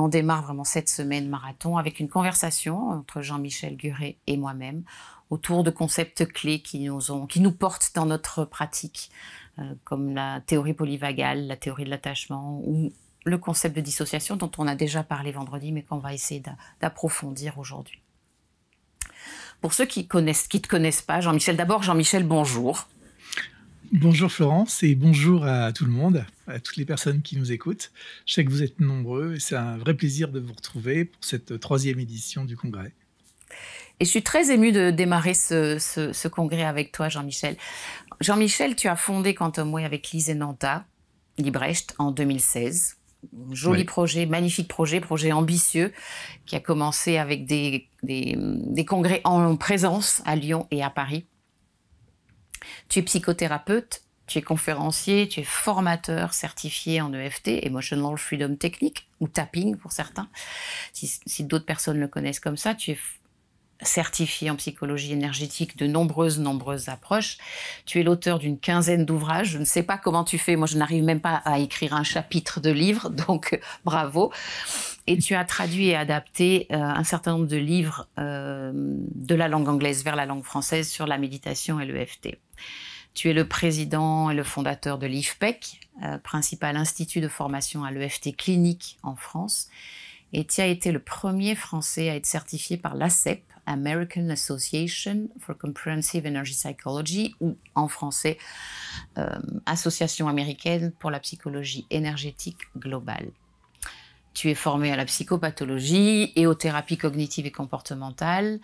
On démarre vraiment cette semaine marathon avec une conversation entre Jean-Michel Guret et moi-même autour de concepts clés qui nous portent dans notre pratique, comme la théorie polyvagale, la théorie de l'attachement ou le concept de dissociation dont on a déjà parlé vendredi, mais qu'on va essayer d'approfondir aujourd'hui. Pour ceux qui ne te connaissent pas, Jean-Michel, d'abord, Jean-Michel, bonjour. Bonjour Florence et bonjour à tout le monde, à toutes les personnes qui nous écoutent. Je sais que vous êtes nombreux et c'est un vrai plaisir de vous retrouver pour cette 3e édition du congrès. Et je suis très émue de démarrer ce congrès avec toi, Jean-Michel. Jean-Michel, tu as fondé Quantum Way avec Lise et Nanta Liebrecht en 2016. Joli projet, magnifique projet ambitieux qui a commencé avec des congrès en présence à Lyon et à Paris. Tu es psychothérapeute, tu es conférencier, tu es formateur certifié en EFT, Emotional Freedom Technique, ou tapping pour certains. Si d'autres personnes le connaissent comme ça, tu es certifié en psychologie énergétique de nombreuses approches. Tu es l'auteur d'une 15aine d'ouvrages. Je ne sais pas comment tu fais. Moi, je n'arrive même pas à écrire un chapitre de livre, donc bravo. Et tu as traduit et adapté un certain nombre de livres de la langue anglaise vers la langue française sur la méditation et l'EFT. Tu es le président et le fondateur de l'IFPEC, principal institut de formation à l'EFT clinique en France. Et tu as été le premier Français à être certifié par l'ACEP, American Association for Comprehensive Energy Psychology, ou en français, Association américaine pour la psychologie énergétique globale. Tu es formé à la psychopathologie et aux thérapies cognitives et comportementales.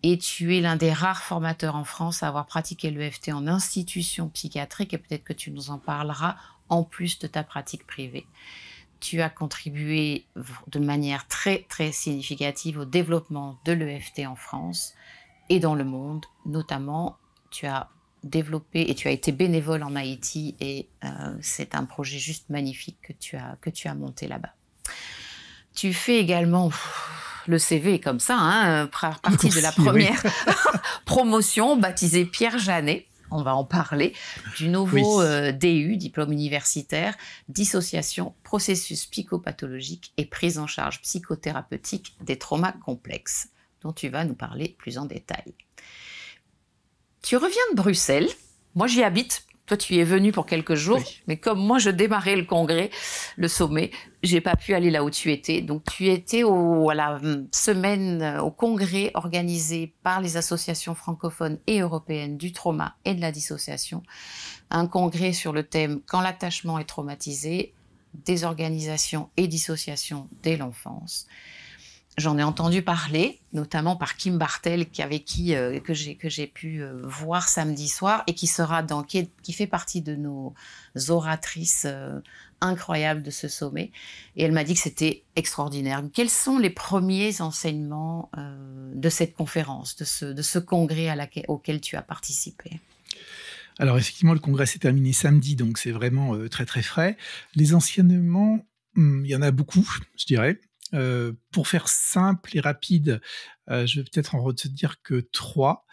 Et tu es l'un des rares formateurs en France à avoir pratiqué l'EFT en institution psychiatrique, et peut-être que tu nous en parleras en plus de ta pratique privée. Tu as contribué de manière très, très significative au développement de l'EFT en France et dans le monde. Notamment, tu as développé et tu as été bénévole en Haïti et c'est un projet juste magnifique que tu as monté là-bas. Tu fais également... Le CV est comme ça, hein, partie de la première promotion baptisée Pierre Janet. On va en parler, du nouveau DU, diplôme universitaire, dissociation, processus psychopathologique et prise en charge psychothérapeutique des traumas complexes, dont tu vas nous parler plus en détail. Tu reviens de Bruxelles, moi j'y habite, toi tu y es venu pour quelques jours, mais comme moi je démarrais le congrès, le sommet, j'ai pas pu aller là où tu étais. Donc tu étais à la semaine, au congrès organisé par les associations francophones et européennes du trauma et de la dissociation. Un congrès sur le thème « Quand l'attachement est traumatisé, désorganisation et dissociation dès l'enfance ». J'en ai entendu parler, notamment par Kim Bartel, que j'ai pu voir samedi soir et qui fait partie de nos oratrices incroyables de ce sommet. Et elle m'a dit que c'était extraordinaire. Quels sont les premiers enseignements de cette conférence, de ce congrès auquel tu as participé ? Alors effectivement, le congrès s'est terminé samedi, donc c'est vraiment très très frais. Les enseignements, il y en a beaucoup, je dirais. Pour faire simple et rapide, je vais peut-être en retenir que 3.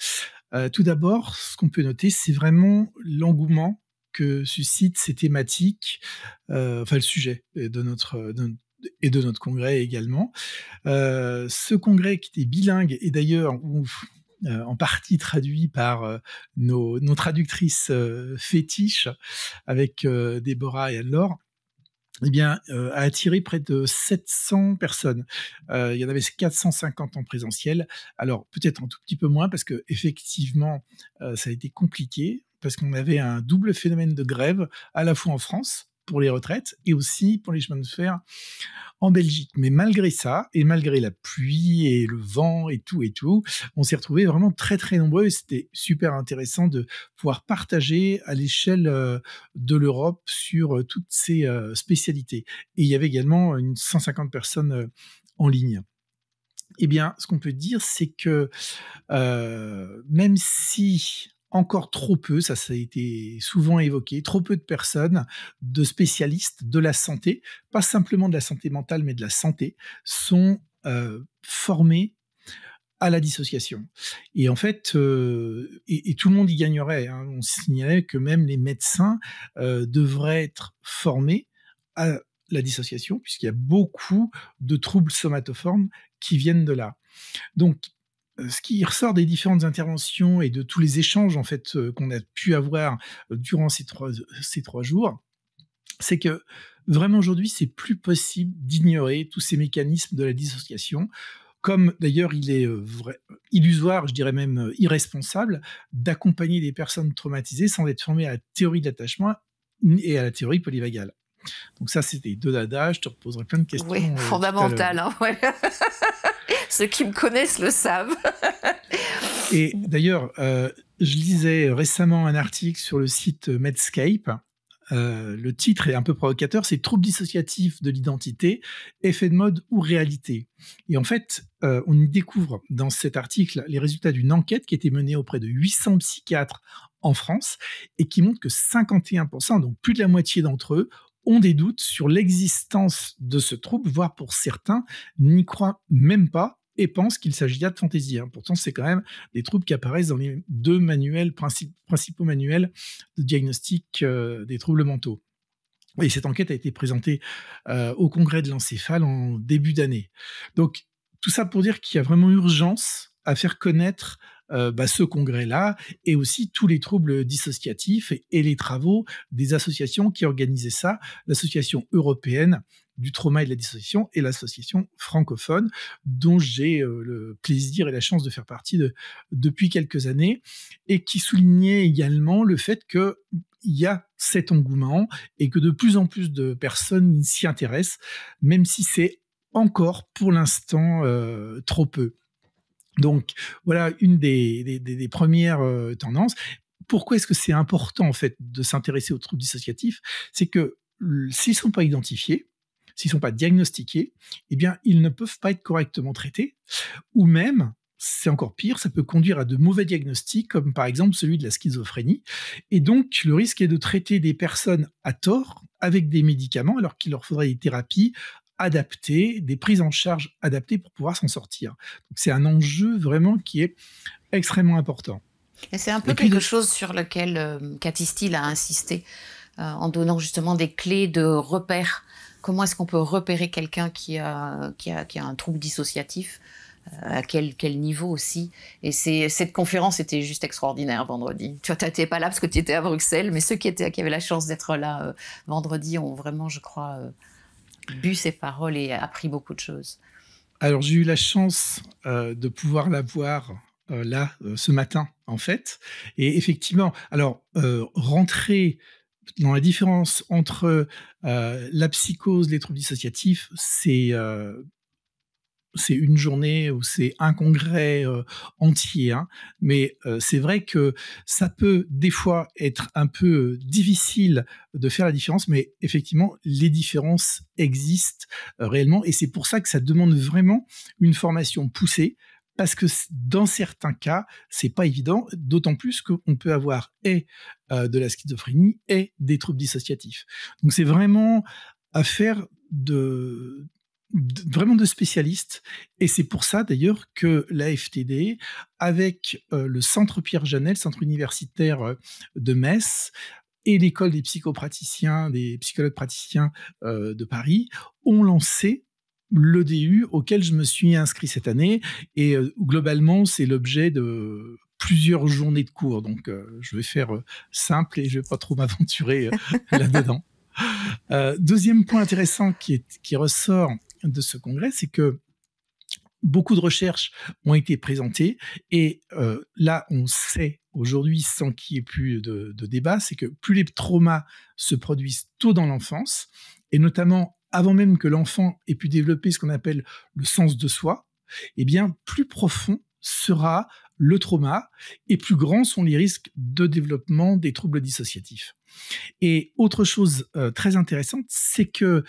Tout d'abord, ce qu'on peut noter, c'est vraiment l'engouement que suscitent ces thématiques, le sujet de notre congrès également. Ce congrès qui était bilingue et d'ailleurs en partie traduit par nos traductrices fétiches avec Déborah et Anne-Laure, a attiré près de 700 personnes. Il y en avait 450 en présentiel. Alors, peut-être un tout petit peu moins, parce que effectivement, ça a été compliqué, parce qu'on avait un double phénomène de grève, à la fois en France, pour les retraites, et aussi pour les chemins de fer en Belgique. Mais malgré ça, et malgré la pluie et le vent et tout, on s'est retrouvés vraiment très très nombreux et c'était super intéressant de pouvoir partager à l'échelle de l'Europe sur toutes ces spécialités. Et il y avait également 150 personnes en ligne. Eh bien, ce qu'on peut dire, c'est que même si encore trop peu, ça a été souvent évoqué, trop peu de personnes, de spécialistes de la santé, pas simplement de la santé mentale, mais de la santé, sont formés à la dissociation. Et en fait, et tout le monde y gagnerait. Hein. On signalait que même les médecins devraient être formés à la dissociation, puisqu'il y a beaucoup de troubles somatoformes qui viennent de là. Donc, ce qui ressort des différentes interventions et de tous les échanges en fait qu'on a pu avoir durant ces trois jours, c'est que vraiment aujourd'hui, c'est plus possible d'ignorer tous ces mécanismes de la dissociation. Comme d'ailleurs, il est illusoire, je dirais même irresponsable, d'accompagner des personnes traumatisées sans être formé à la théorie de l'attachement et à la théorie polyvagale. Donc ça, c'était deux dadas. Je te reposerai plein de questions. Oui, fondamentales. Hein, ouais. Ceux qui me connaissent le savent. Et d'ailleurs, je lisais récemment un article sur le site Medscape. Le titre est un peu provocateur, c'est « Troubles dissociatifs de l'identité, effet de mode ou réalité ». Et en fait, on y découvre dans cet article les résultats d'une enquête qui a été menée auprès de 800 psychiatres en France et qui montre que 51%, donc plus de la moitié d'entre eux, ont des doutes sur l'existence de ce trouble, voire pour certains, n'y croient même pas et pensent qu'il s'agit là de fantaisie. Hein. Pourtant, c'est quand même des troubles qui apparaissent dans les deux principaux manuels de diagnostic des troubles mentaux. Et cette enquête a été présentée au congrès de l'encéphale en début d'année. Donc, tout ça pour dire qu'il y a vraiment urgence à faire connaître ce congrès-là et aussi tous les troubles dissociatifs et les travaux des associations qui organisaient ça, l'association européenne du trauma et de la dissociation et l'association francophone dont j'ai le plaisir et la chance de faire partie depuis quelques années et qui soulignait également le fait qu'il y a cet engouement et que de plus en plus de personnes s'y intéressent, même si c'est encore pour l'instant trop peu. Donc voilà une des premières tendances. Pourquoi est-ce que c'est important en fait de s'intéresser aux troubles dissociatifs ? C'est que s'ils ne sont pas identifiés, s'ils ne sont pas diagnostiqués, eh bien ils ne peuvent pas être correctement traités, ou même, c'est encore pire, ça peut conduire à de mauvais diagnostics, comme par exemple celui de la schizophrénie. Et donc le risque est de traiter des personnes à tort avec des médicaments, alors qu'il leur faudrait des thérapies adaptées, des prises en charge adaptées pour pouvoir s'en sortir. Donc c'est un enjeu vraiment qui est extrêmement important. Et c'est un peu quelque chose sur lequel Cathy Steele a insisté en donnant justement des clés de repère. Comment est-ce qu'on peut repérer quelqu'un qui a un trouble dissociatif, à quel niveau aussi. Et cette conférence était juste extraordinaire vendredi. Tu n'étais pas là parce que tu étais à Bruxelles, mais ceux qui avaient la chance d'être là vendredi ont vraiment, je crois, bu ses paroles et appris beaucoup de choses. Alors j'ai eu la chance de pouvoir la voir ce matin en fait, et effectivement, alors rentrer dans la différence entre la psychose, les troubles dissociatifs, c'est une journée ou c'est un congrès entier, hein. Mais c'est vrai que ça peut des fois être un peu difficile de faire la différence, mais effectivement, les différences existent réellement, et c'est pour ça que ça demande vraiment une formation poussée, parce que dans certains cas, c'est pas évident, d'autant plus qu'on peut avoir de la schizophrénie et des troubles dissociatifs. Donc c'est vraiment affaire vraiment de spécialistes, et c'est pour ça d'ailleurs que la FTD, avec le Centre Pierre Janet, le centre universitaire de Metz, et l'école des psychopraticiens, des psychologues praticiens de Paris, ont lancé l'EDU auquel je me suis inscrit cette année, et globalement c'est l'objet de plusieurs journées de cours, donc je vais faire simple et je vais pas trop m'aventurer là-dedans. Deuxième point intéressant qui ressort de ce congrès, c'est que beaucoup de recherches ont été présentées, et là on sait aujourd'hui, sans qu'il y ait plus de débat, c'est que plus les traumas se produisent tôt dans l'enfance, et notamment avant même que l'enfant ait pu développer ce qu'on appelle le sens de soi, eh bien plus profond sera le trauma et plus grands sont les risques de développement des troubles dissociatifs. Et autre chose très intéressante, c'est que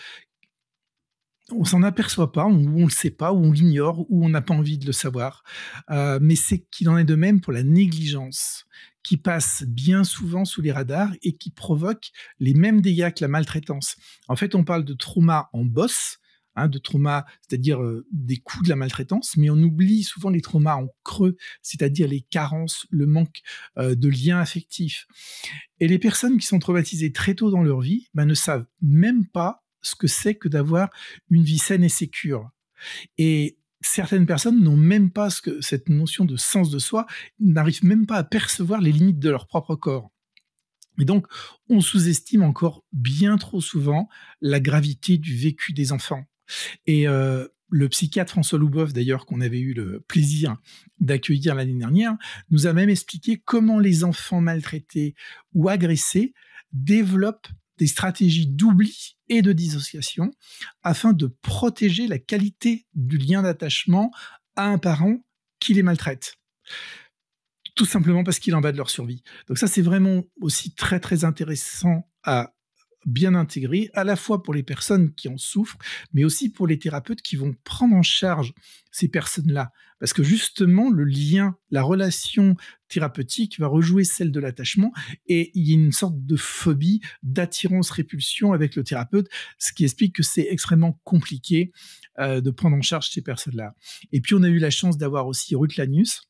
on s'en aperçoit pas, ou on le sait pas, ou on l'ignore, ou on n'a pas envie de le savoir. Mais c'est qu'il en est de même pour la négligence qui passent bien souvent sous les radars et qui provoquent les mêmes dégâts que la maltraitance. En fait, on parle de trauma en bosse, de trauma, c'est-à-dire des coups de la maltraitance, mais on oublie souvent les traumas en creux, c'est-à-dire les carences, le manque de liens affectifs. Et les personnes qui sont traumatisées très tôt dans leur vie ne savent même pas ce que c'est que d'avoir une vie saine et sécure. Et certaines personnes n'ont même pas cette notion de sens de soi, n'arrivent même pas à percevoir les limites de leur propre corps. Et donc, on sous-estime encore bien trop souvent la gravité du vécu des enfants. Et le psychiatre François Louboeuf, d'ailleurs, qu'on avait eu le plaisir d'accueillir l'année dernière, nous a même expliqué comment les enfants maltraités ou agressés développent des stratégies d'oubli et de dissociation afin de protéger la qualité du lien d'attachement à un parent qui les maltraite. Tout simplement parce qu'il en va de leur survie. Donc ça, c'est vraiment aussi très, très intéressant à bien intégrer, à la fois pour les personnes qui en souffrent, mais aussi pour les thérapeutes qui vont prendre en charge ces personnes-là. Parce que justement, le lien, la relation thérapeutique va rejouer celle de l'attachement et il y a une sorte de phobie, d'attirance-répulsion avec le thérapeute, ce qui explique que c'est extrêmement compliqué de prendre en charge ces personnes-là. Et puis, on a eu la chance d'avoir aussi Ruth Lanius.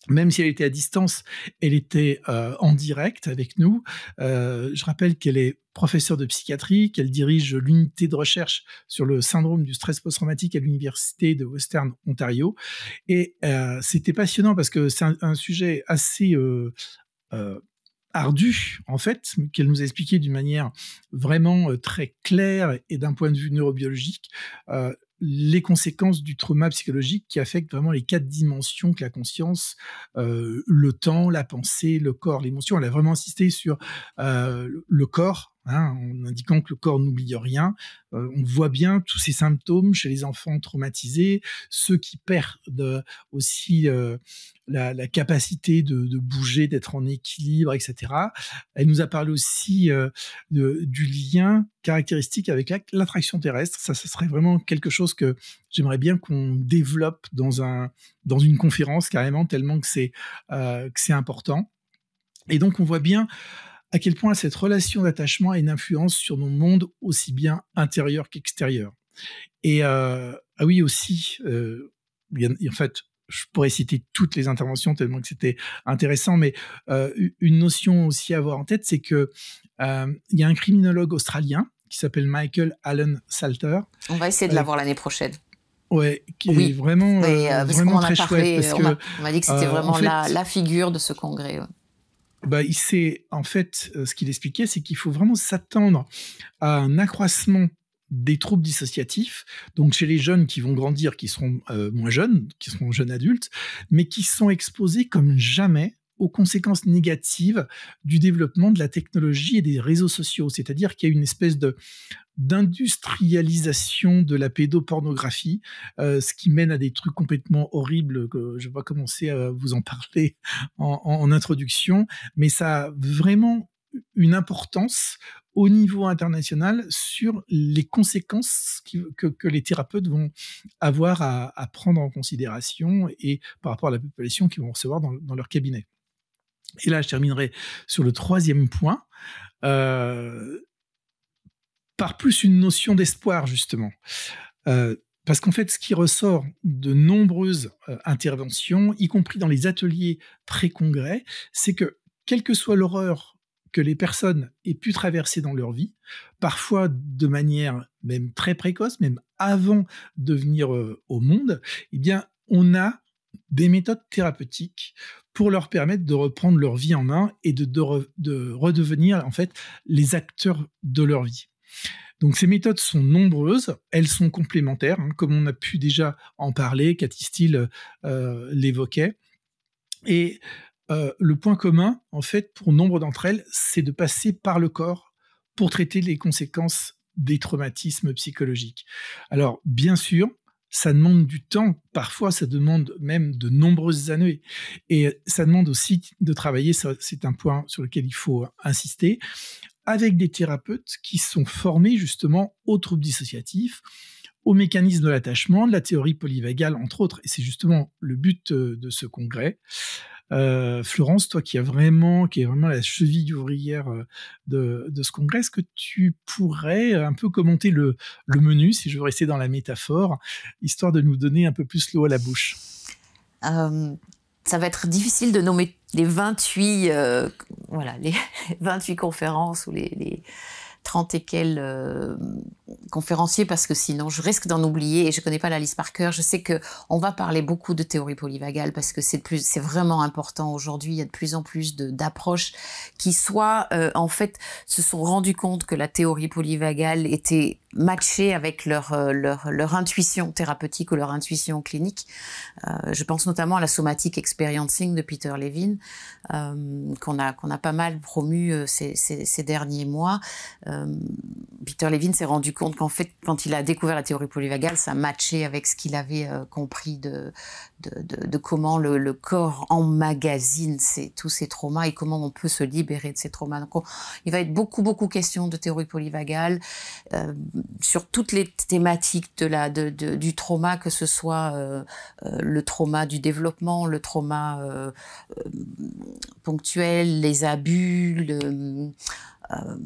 Même si elle était à distance, elle était en direct avec nous. Je rappelle qu'elle est professeure de psychiatrie, qu'elle dirige l'unité de recherche sur le syndrome du stress post-traumatique à l'université de Western Ontario. Et c'était passionnant parce que c'est un sujet assez ardu, en fait, qu'elle nous a expliqué d'une manière vraiment très claire et d'un point de vue neurobiologique, les conséquences du trauma psychologique qui affectent vraiment les 4 dimensions que la conscience, le temps, la pensée, le corps, l'émotion. Elle a vraiment insisté sur le corps, en indiquant que le corps n'oublie rien. On voit bien tous ces symptômes chez les enfants traumatisés, ceux qui perdent aussi la capacité de bouger, d'être en équilibre, etc. Elle nous a parlé aussi du lien caractéristique avec l'attraction terrestre. Ça serait vraiment quelque chose que j'aimerais bien qu'on développe dans une conférence carrément, tellement que c'est important. Et donc, on voit bien à quel point cette relation d'attachement a une influence sur nos mondes aussi bien intérieurs qu'extérieurs. Et oui aussi, en fait, je pourrais citer toutes les interventions tellement que c'était intéressant, mais une notion aussi à avoir en tête, c'est que il y a un criminologue australien qui s'appelle Michael Alan Salter. On va essayer de l'avoir l'année prochaine. Ouais, qui est vraiment, vraiment très chouette. On m'a dit que c'était vraiment la figure de ce congrès. Ouais. En fait, ce qu'il expliquait, c'est qu'il faut vraiment s'attendre à un accroissement des troubles dissociatifs, donc chez les jeunes qui vont grandir, qui seront moins jeunes, qui seront jeunes adultes, mais qui sont exposés comme jamais aux conséquences négatives du développement de la technologie et des réseaux sociaux. C'est-à-dire qu'il y a une espèce d'industrialisation de la pédopornographie, ce qui mène à des trucs complètement horribles que je ne vais pas commencer à vous en parler en introduction, mais ça a vraiment une importance au niveau international sur les conséquences que les thérapeutes vont avoir à prendre en considération et par rapport à la population qu'ils vont recevoir dans leur cabinet. Et là, je terminerai sur le 3e point, par plus une notion d'espoir, justement. Parce qu'en fait, ce qui ressort de nombreuses interventions, y compris dans les ateliers pré-congrès, c'est que, quelle que soit l'horreur que les personnes aient pu traverser dans leur vie, parfois de manière même très précoce, même avant de venir au monde, eh bien, on a des méthodes thérapeutiques pour leur permettre de reprendre leur vie en main et de redevenir en fait les acteurs de leur vie. Donc ces méthodes sont nombreuses, elles sont complémentaires, comme on a pu déjà en parler, Cathy Steele l'évoquait. Et le point commun, en fait, pour nombre d'entre elles, c'est de passer par le corps pour traiter les conséquences des traumatismes psychologiques. Alors, bien sûr, ça demande du temps, parfois ça demande même de nombreuses années, et ça demande aussi de travailler, c'est un point sur lequel il faut insister, avec des thérapeutes qui sont formés justement aux troubles dissociatifs, au mécanisme de l'attachement, de la théorie polyvagale, entre autres. Et c'est justement le but de ce congrès. Florence, toi qui est vraiment la cheville ouvrière de ce congrès, est-ce que tu pourrais un peu commenter le menu, si je veux rester dans la métaphore, histoire de nous donner un peu plus l'eau à la bouche? Ça va être difficile de nommer les 28, les 28 conférences ou les 30 et quelques conférenciers, parce que sinon je risque d'en oublier et je connais pas la liste par cœur. Je sais que on va parler beaucoup de théorie polyvagale parce que c'est vraiment important aujourd'hui. Il y a de plus en plus d'approches qui en fait se sont rendues compte que la théorie polyvagale était matchée avec leur intuition thérapeutique ou leur intuition clinique. Je pense notamment à la somatic experiencing de Peter Levine, qu'on a pas mal promu ces derniers mois. Peter Levine s'est rendu compte qu'en fait, quand il a découvert la théorie polyvagale, ça matchait avec ce qu'il avait compris de comment le corps emmagasine tous ces traumas et comment on peut se libérer de ces traumas. Donc, il va être beaucoup question de théorie polyvagale sur toutes les thématiques du trauma, que ce soit le trauma du développement, le trauma ponctuel, les abus,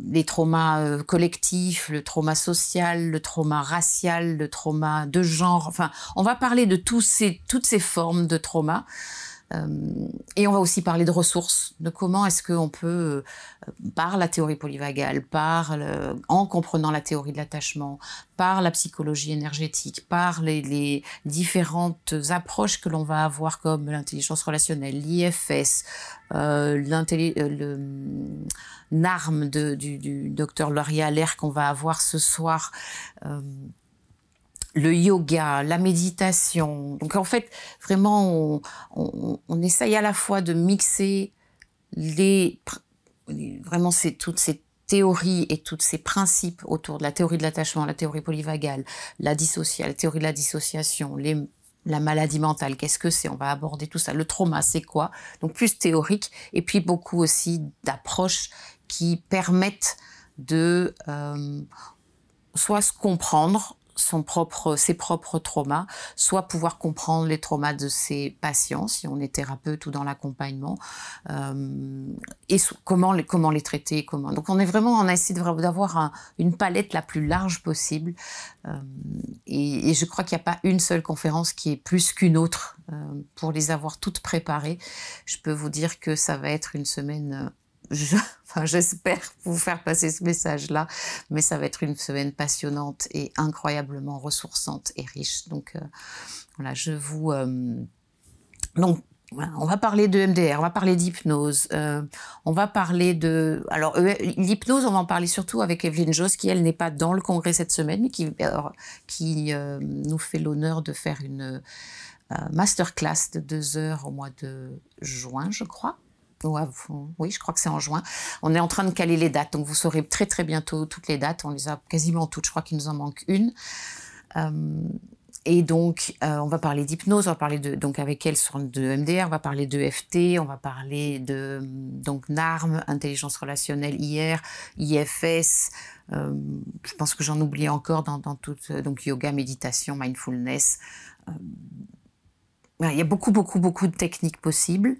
les traumas collectifs, le trauma social, le trauma racial, le trauma de genre. Enfin, on va parler de toutes ces formes de trauma. Et on va aussi parler de ressources, de comment est-ce qu'on peut, par la théorie polyvagale, en comprenant la théorie de l'attachement, par la psychologie énergétique, par les différentes approches que l'on va avoir comme l'intelligence relationnelle, l'IFS, le NARM du docteur Lauria Allaire qu'on va avoir ce soir, le yoga, la méditation. Donc en fait, vraiment, on essaye à la fois de mixer vraiment toutes ces théories et tous ces principes autour de la théorie de l'attachement, la théorie polyvagale, la théorie de la dissociation, la maladie mentale, qu'est-ce que c'est? On va aborder tout ça. Le trauma, c'est quoi? Donc plus théorique, et puis beaucoup aussi d'approches qui permettent de soit se comprendre ses propres traumas, soit pouvoir comprendre les traumas de ses patients, si on est thérapeute ou dans l'accompagnement, et comment les traiter. Donc on a essayé d'avoir une palette la plus large possible, et je crois qu'il n'y a pas une seule conférence qui est plus qu'une autre. Pour les avoir toutes préparées, je peux vous dire que ça va être une semaine... J'espère vous faire passer ce message-là, mais ça va être une semaine passionnante et incroyablement ressourçante et riche. Donc voilà, donc on va parler de MDR, on va parler d'hypnose, on va parler alors l'hypnose, on va en parler surtout avec Evelyne Josse, qui elle n'est pas dans le congrès cette semaine, mais qui nous fait l'honneur de faire une masterclass de 2 heures au mois de juin, je crois. Oui, je crois que c'est en juin. On est en train de caler les dates, donc vous saurez très très bientôt toutes les dates. On les a quasiment toutes, je crois qu'il nous en manque une. Et donc, on va parler d'hypnose, on va parler donc avec elle de MDR, on va parler de FT, on va parler de donc NARM, intelligence relationnelle IR, IFS. Je pense que j'en oublie encore dans donc yoga, méditation, mindfulness. Il y a beaucoup de techniques possibles.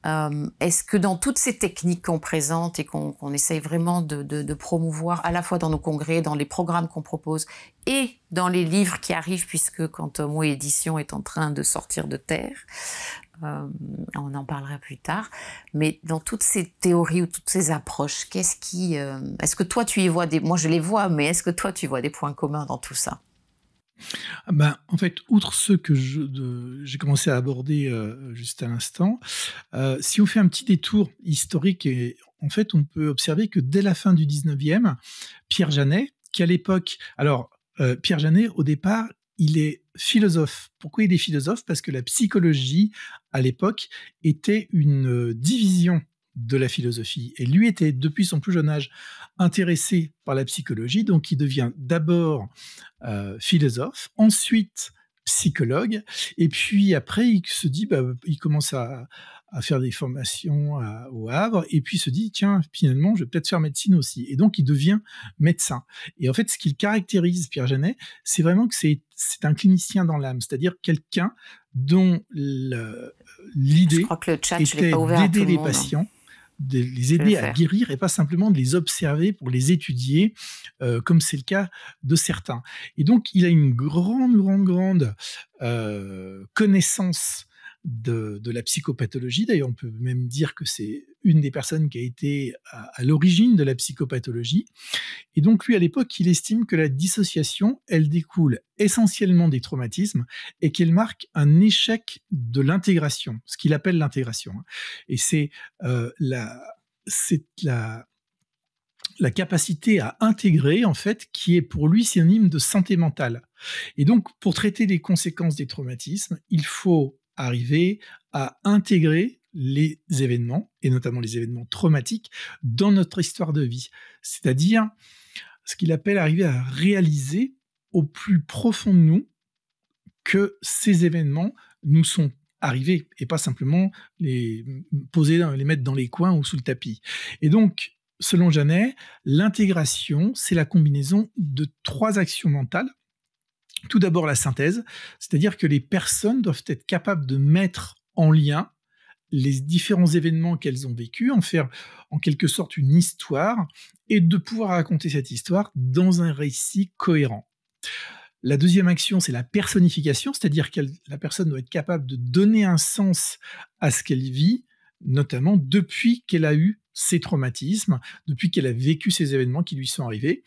Est-ce que dans toutes ces techniques qu'on présente et qu'on essaye vraiment de promouvoir, à la fois dans nos congrès, dans les programmes qu'on propose et dans les livres qui arrivent, puisque Quantum Édition est en train de sortir de terre, on en parlera plus tard, mais dans toutes ces théories ou toutes ces approches, est-ce que toi tu y vois moi je les vois, mais est-ce que toi tu vois des points communs dans tout ça? En fait, outre ceux que j'ai commencé à aborder juste à l'instant, si on fait un petit détour historique, en fait, on peut observer que dès la fin du 19e, Pierre Janet, qui à l'époque... Alors, Pierre Janet, au départ, il est philosophe. Pourquoi il est philosophe? Parce que la psychologie, à l'époque, était une division de la philosophie. Et lui était, depuis son plus jeune âge, intéressé par la psychologie, donc il devient d'abord philosophe, ensuite psychologue, et puis après il se dit, il commence à à faire des formations au Havre, et puis se dit, tiens, finalement, je vais peut-être faire médecine aussi. Et donc, il devient médecin. Et en fait, ce qui caractérise Pierre Janet, c'est vraiment que c'est un clinicien dans l'âme, c'est-à-dire quelqu'un dont Je l'idée crois que le chat, je l'ai était pas ouvert à tout d'aider le les monde. patients, de les Je vais le aider à faire. guérir et pas simplement de les observer pour les étudier, comme c'est le cas de certains. Et donc, il a une grande connaissance de la psychopathologie. D'ailleurs, on peut même dire que c'est une des personnes qui a été à l'origine de la psychopathologie. Et donc, lui, à l'époque, il estime que la dissociation, elle découle essentiellement des traumatismes et qu'elle marque un échec de l'intégration, ce qu'il appelle l'intégration. Et c'est la capacité à intégrer, en fait, qui est pour lui synonyme de santé mentale. Et donc, pour traiter les conséquences des traumatismes, il faut arriver à intégrer les événements, et notamment les événements traumatiques, dans notre histoire de vie. C'est-à-dire ce qu'il appelle arriver à réaliser au plus profond de nous que ces événements nous sont arrivés, et pas simplement les mettre dans les coins ou sous le tapis. Et donc, selon Janet, l'intégration, c'est la combinaison de 3 actions mentales. Tout d'abord, la synthèse, c'est-à-dire que les personnes doivent être capables de mettre en lien les différents événements qu'elles ont vécus, en faire en quelque sorte une histoire, et de pouvoir raconter cette histoire dans un récit cohérent. La deuxième action, c'est la personnification, c'est-à-dire que la personne doit être capable de donner un sens à ce qu'elle vit, notamment depuis qu'elle a eu ces traumatismes, depuis qu'elle a vécu ces événements qui lui sont arrivés,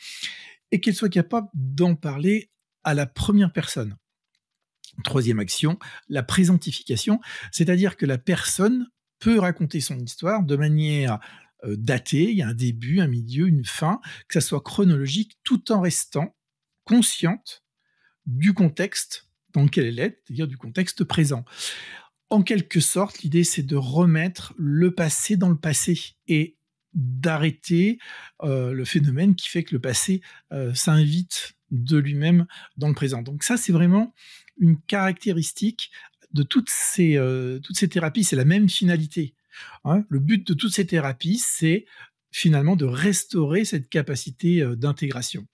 et qu'elle soit capable d'en parler à la première personne. Troisième action, la présentification, c'est-à-dire que la personne peut raconter son histoire de manière datée, il y a un début, un milieu, une fin, que ça soit chronologique, tout en restant consciente du contexte dans lequel elle est, c'est-à-dire du contexte présent. En quelque sorte, l'idée, c'est de remettre le passé dans le passé et d'arrêter le phénomène qui fait que le passé s'invite de lui-même dans le présent. Donc ça, c'est vraiment une caractéristique de toutes ces thérapies. C'est la même finalité. Hein. Le but de toutes ces thérapies, c'est finalement de restaurer cette capacité d'intégration.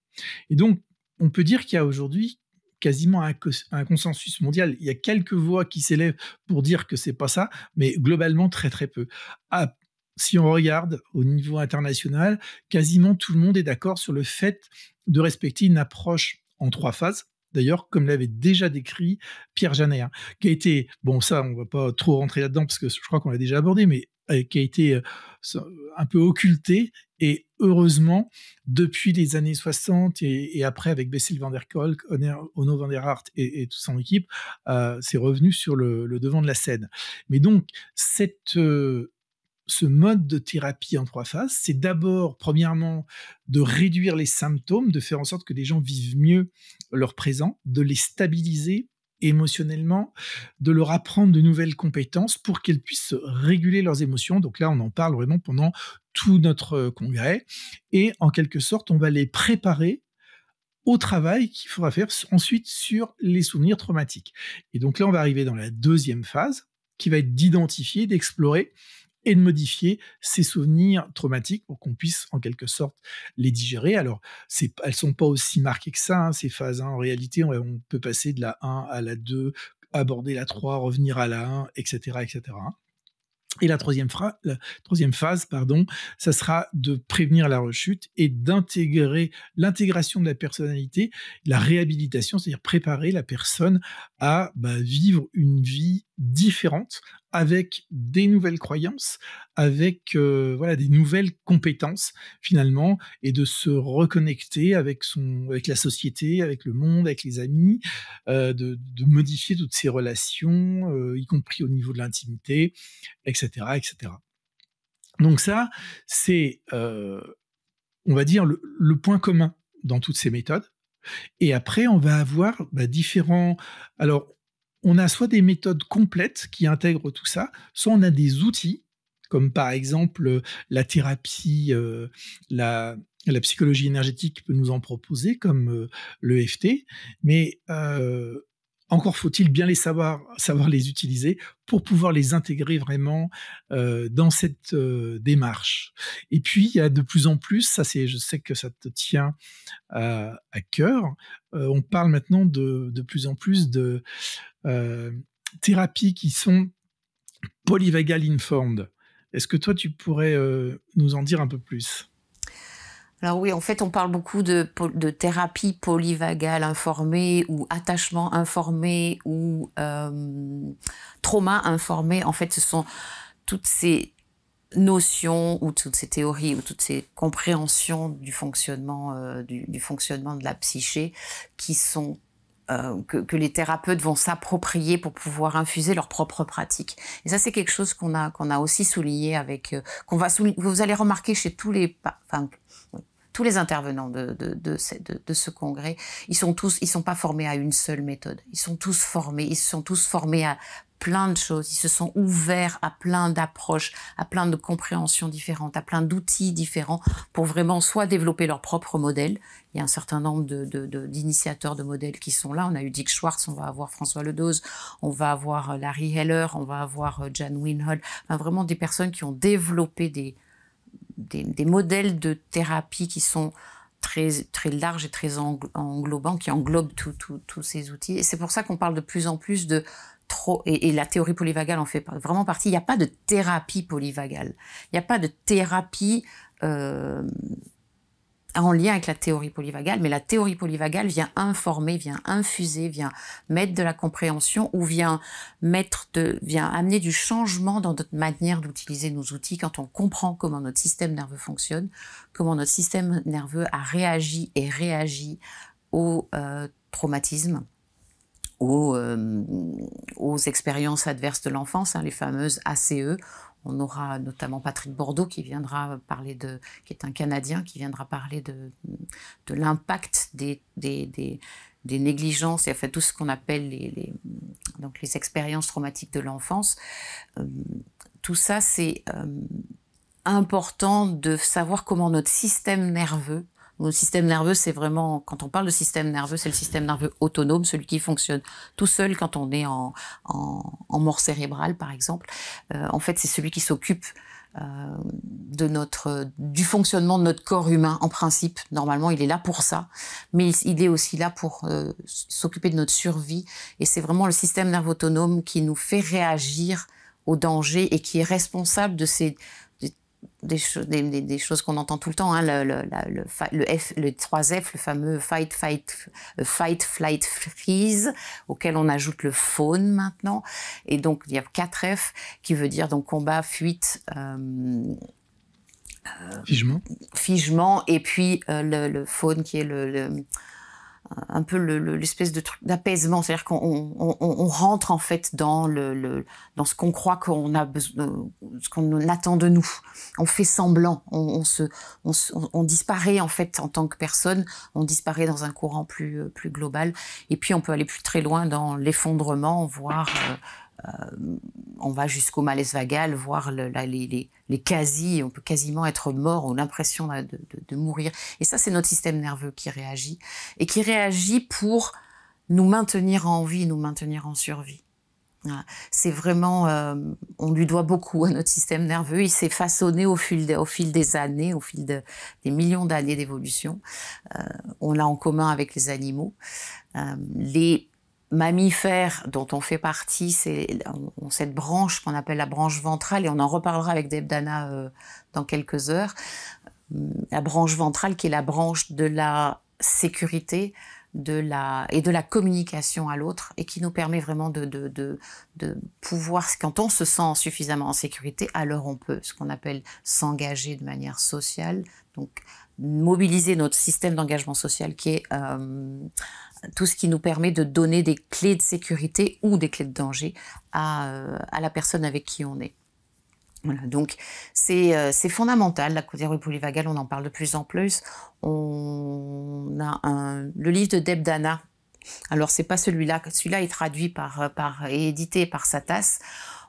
Et donc, on peut dire qu'il y a aujourd'hui quasiment un consensus mondial. Il y a quelques voix qui s'élèvent pour dire que c'est pas ça, mais globalement très très peu. Si on regarde au niveau international, quasiment tout le monde est d'accord sur le fait de respecter une approche en 3 phases. D'ailleurs, comme l'avait déjà décrit Pierre Janet, qui a été, bon ça on va pas trop rentrer là-dedans parce que je crois qu'on l'a déjà abordé, mais qui a été un peu occulté, et heureusement, depuis les années 60 et après avec Bessel van der Kolk, Onno van der Hart et toute son équipe, c'est revenu sur le devant de la scène. Mais donc, ce mode de thérapie en 3 phases, c'est d'abord, premièrement, de réduire les symptômes, de faire en sorte que les gens vivent mieux leur présent, de les stabiliser émotionnellement, de leur apprendre de nouvelles compétences pour qu'elles puissent réguler leurs émotions. Donc là, on en parle vraiment pendant tout notre congrès. Et en quelque sorte, on va les préparer au travail qu'il faudra faire ensuite sur les souvenirs traumatiques. Et donc là, on va arriver dans la deuxième phase, qui va être d'identifier, d'explorer et de modifier ces souvenirs traumatiques pour qu'on puisse en quelque sorte les digérer. Alors, elles sont pas aussi marquées que ça, ces phases. En réalité, on peut passer de la 1 à la 2, aborder la 3, revenir à la 1, etc., etc. Et la troisième phase, ça sera de prévenir la rechute et d'intégrer l'intégration de la personnalité, la réhabilitation, c'est-à-dire préparer la personne à vivre une vie différente avec des nouvelles croyances, avec des nouvelles compétences finalement, et de se reconnecter avec la société, avec le monde, avec les amis, de modifier toutes ces relations, y compris au niveau de l'intimité, etc., etc. Donc ça, c'est, on va dire, le point commun dans toutes ces méthodes. Et après, on va avoir différents... Alors, on a soit des méthodes complètes qui intègrent tout ça, soit on a des outils, comme par exemple la thérapie, la psychologie énergétique peut nous en proposer, comme l'EFT. Mais encore faut-il bien savoir les utiliser pour pouvoir les intégrer vraiment dans cette démarche. Et puis, il y a de plus en plus, je sais que ça te tient à cœur, on parle maintenant de plus en plus de thérapies qui sont polyvagal informed. Est-ce que toi, tu pourrais nous en dire un peu plus? Alors oui, en fait, on parle beaucoup de thérapie polyvagale informée ou attachement informé ou trauma informé. En fait, ce sont toutes ces notions ou toutes ces théories ou toutes ces compréhensions du fonctionnement, du fonctionnement de la psyché qui sont que les thérapeutes vont s'approprier pour pouvoir infuser leur propre pratique. Et ça, c'est quelque chose qu'on a aussi souligné avec vous allez remarquer chez tous les intervenants de ce congrès. Ils sont pas formés à une seule méthode. Ils sont tous formés à plein de choses. Ils se sont ouverts à plein d'approches, à plein de compréhensions différentes, à plein d'outils différents pour vraiment soit développer leur propre modèle. Il y a un certain nombre d'initiateurs de modèles qui sont là. On a eu Dick Schwartz, on va avoir François Ledoz, on va avoir Larry Heller, on va avoir Jan Winhall. Enfin, vraiment des personnes qui ont développé des modèles de thérapie qui sont très, très larges et très englobants, qui englobent tous ces outils. Et c'est pour ça qu'on parle de plus en plus et la théorie polyvagale en fait vraiment partie. Il n'y a pas de thérapie polyvagale. Il n'y a pas de thérapie en lien avec la théorie polyvagale, mais la théorie polyvagale vient informer, vient infuser, vient mettre de la compréhension ou vient amener du changement dans notre manière d'utiliser nos outils quand on comprend comment notre système nerveux fonctionne, comment notre système nerveux a réagi et réagit au traumatisme, aux expériences adverses de l'enfance, les fameuses ACE. On aura notamment Patrick Bordeaux qui viendra parler qui est un Canadien, qui viendra parler de l'impact des négligences et en fait tout ce qu'on appelle donc les expériences traumatiques de l'enfance. Tout ça, c'est important de savoir comment notre système nerveux. Le système nerveux, c'est vraiment, quand on parle de système nerveux, c'est le système nerveux autonome, celui qui fonctionne tout seul quand on est en mort cérébrale, par exemple. En fait, c'est celui qui s'occupe du fonctionnement de notre corps humain, en principe. Normalement, il est là pour ça, mais il est aussi là pour s'occuper de notre survie. Et c'est vraiment le système nerveux autonome qui nous fait réagir au danger et qui est responsable de des choses qu'on entend tout le temps, le 3F, le fameux fight, flight, freeze, auquel on ajoute le fawn maintenant. Et donc, il y a 4F qui veut dire donc combat, fuite, figement, et puis le fawn qui est un peu l'espèce de truc d'apaisement, c'est-à-dire qu'on rentre en fait dans ce qu'on croit qu'on a besoin, ce qu'on attend de nous. On fait semblant, on disparaît en fait en tant que personne, on disparaît dans un courant plus global. Et puis on peut aller plus très loin dans l'effondrement, voire on va jusqu'au malaise vagal, voire on peut quasiment être mort, ou l'impression de mourir. Et ça, c'est notre système nerveux qui réagit, et qui réagit pour nous maintenir en vie, nous maintenir en survie. Voilà. C'est vraiment, on lui doit beaucoup à notre système nerveux. Il s'est façonné au fil des années, au fil des millions d'années d'évolution. On l'a en commun avec les animaux. Les mammifères dont on fait partie, ont cette branche qu'on appelle la branche ventrale, et on en reparlera avec Deb Dana dans quelques heures. La branche ventrale qui est la branche de la sécurité et de la communication à l'autre, et qui nous permet vraiment de pouvoir, quand on se sent suffisamment en sécurité, alors on peut, ce qu'on appelle s'engager de manière sociale, donc mobiliser notre système d'engagement social qui est tout ce qui nous permet de donner des clés de sécurité ou des clés de danger à la personne avec qui on est. Voilà, donc c'est fondamental, la théorie polyvagale, on en parle de plus en plus. On a le livre de Deb Dana. Alors c'est pas celui-là est traduit et édité par Satas.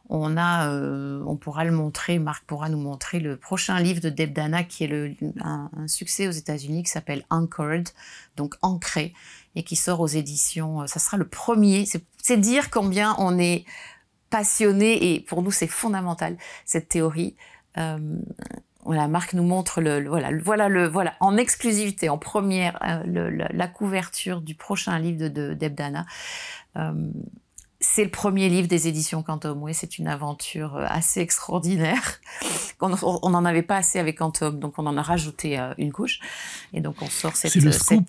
on pourra le montrer, Marc pourra nous montrer le prochain livre de Deb Dana qui est un succès aux États-Unis qui s'appelle Anchored, donc ancré, et qui sort aux éditions. Ça sera le premier. C'est dire combien on est passionné et pour nous c'est fondamental cette théorie. Voilà, Marc nous montre voilà en exclusivité, en première, la couverture du prochain livre de Deb Dana. C'est le premier livre des éditions Quantum Way. C'est une aventure assez extraordinaire. On n'en avait pas assez avec Quantum, donc on en a rajouté une couche. Et donc on sort cette... C'est le scoop.